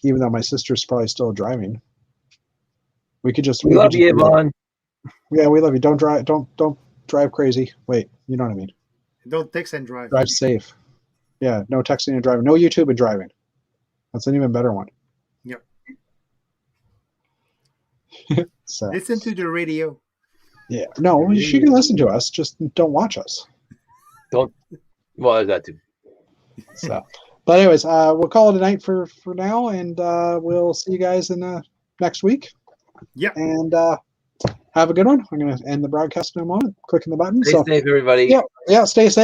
Speaker 1: Even though my sister's probably still driving. We could just.
Speaker 3: We love you, Yvonne.
Speaker 1: Yeah, we love you. Don't drive crazy. Wait, you know what I mean.
Speaker 2: Don't text and drive.
Speaker 1: Drive safe. Yeah, no texting and driving. No YouTube and driving. That's an even better one.
Speaker 2: Yep.
Speaker 1: So
Speaker 2: listen to the radio.
Speaker 1: Yeah. No, she can listen to us. Just don't watch us.
Speaker 3: Don't. Well, there's that too.
Speaker 1: So, but anyways, we'll call it a night for now, and we'll see you guys in next week.
Speaker 2: Yeah.
Speaker 1: And have a good one. I'm going to end the broadcast in a moment. Clicking the button.
Speaker 3: Stay safe, everybody.
Speaker 1: Yeah. Stay safe.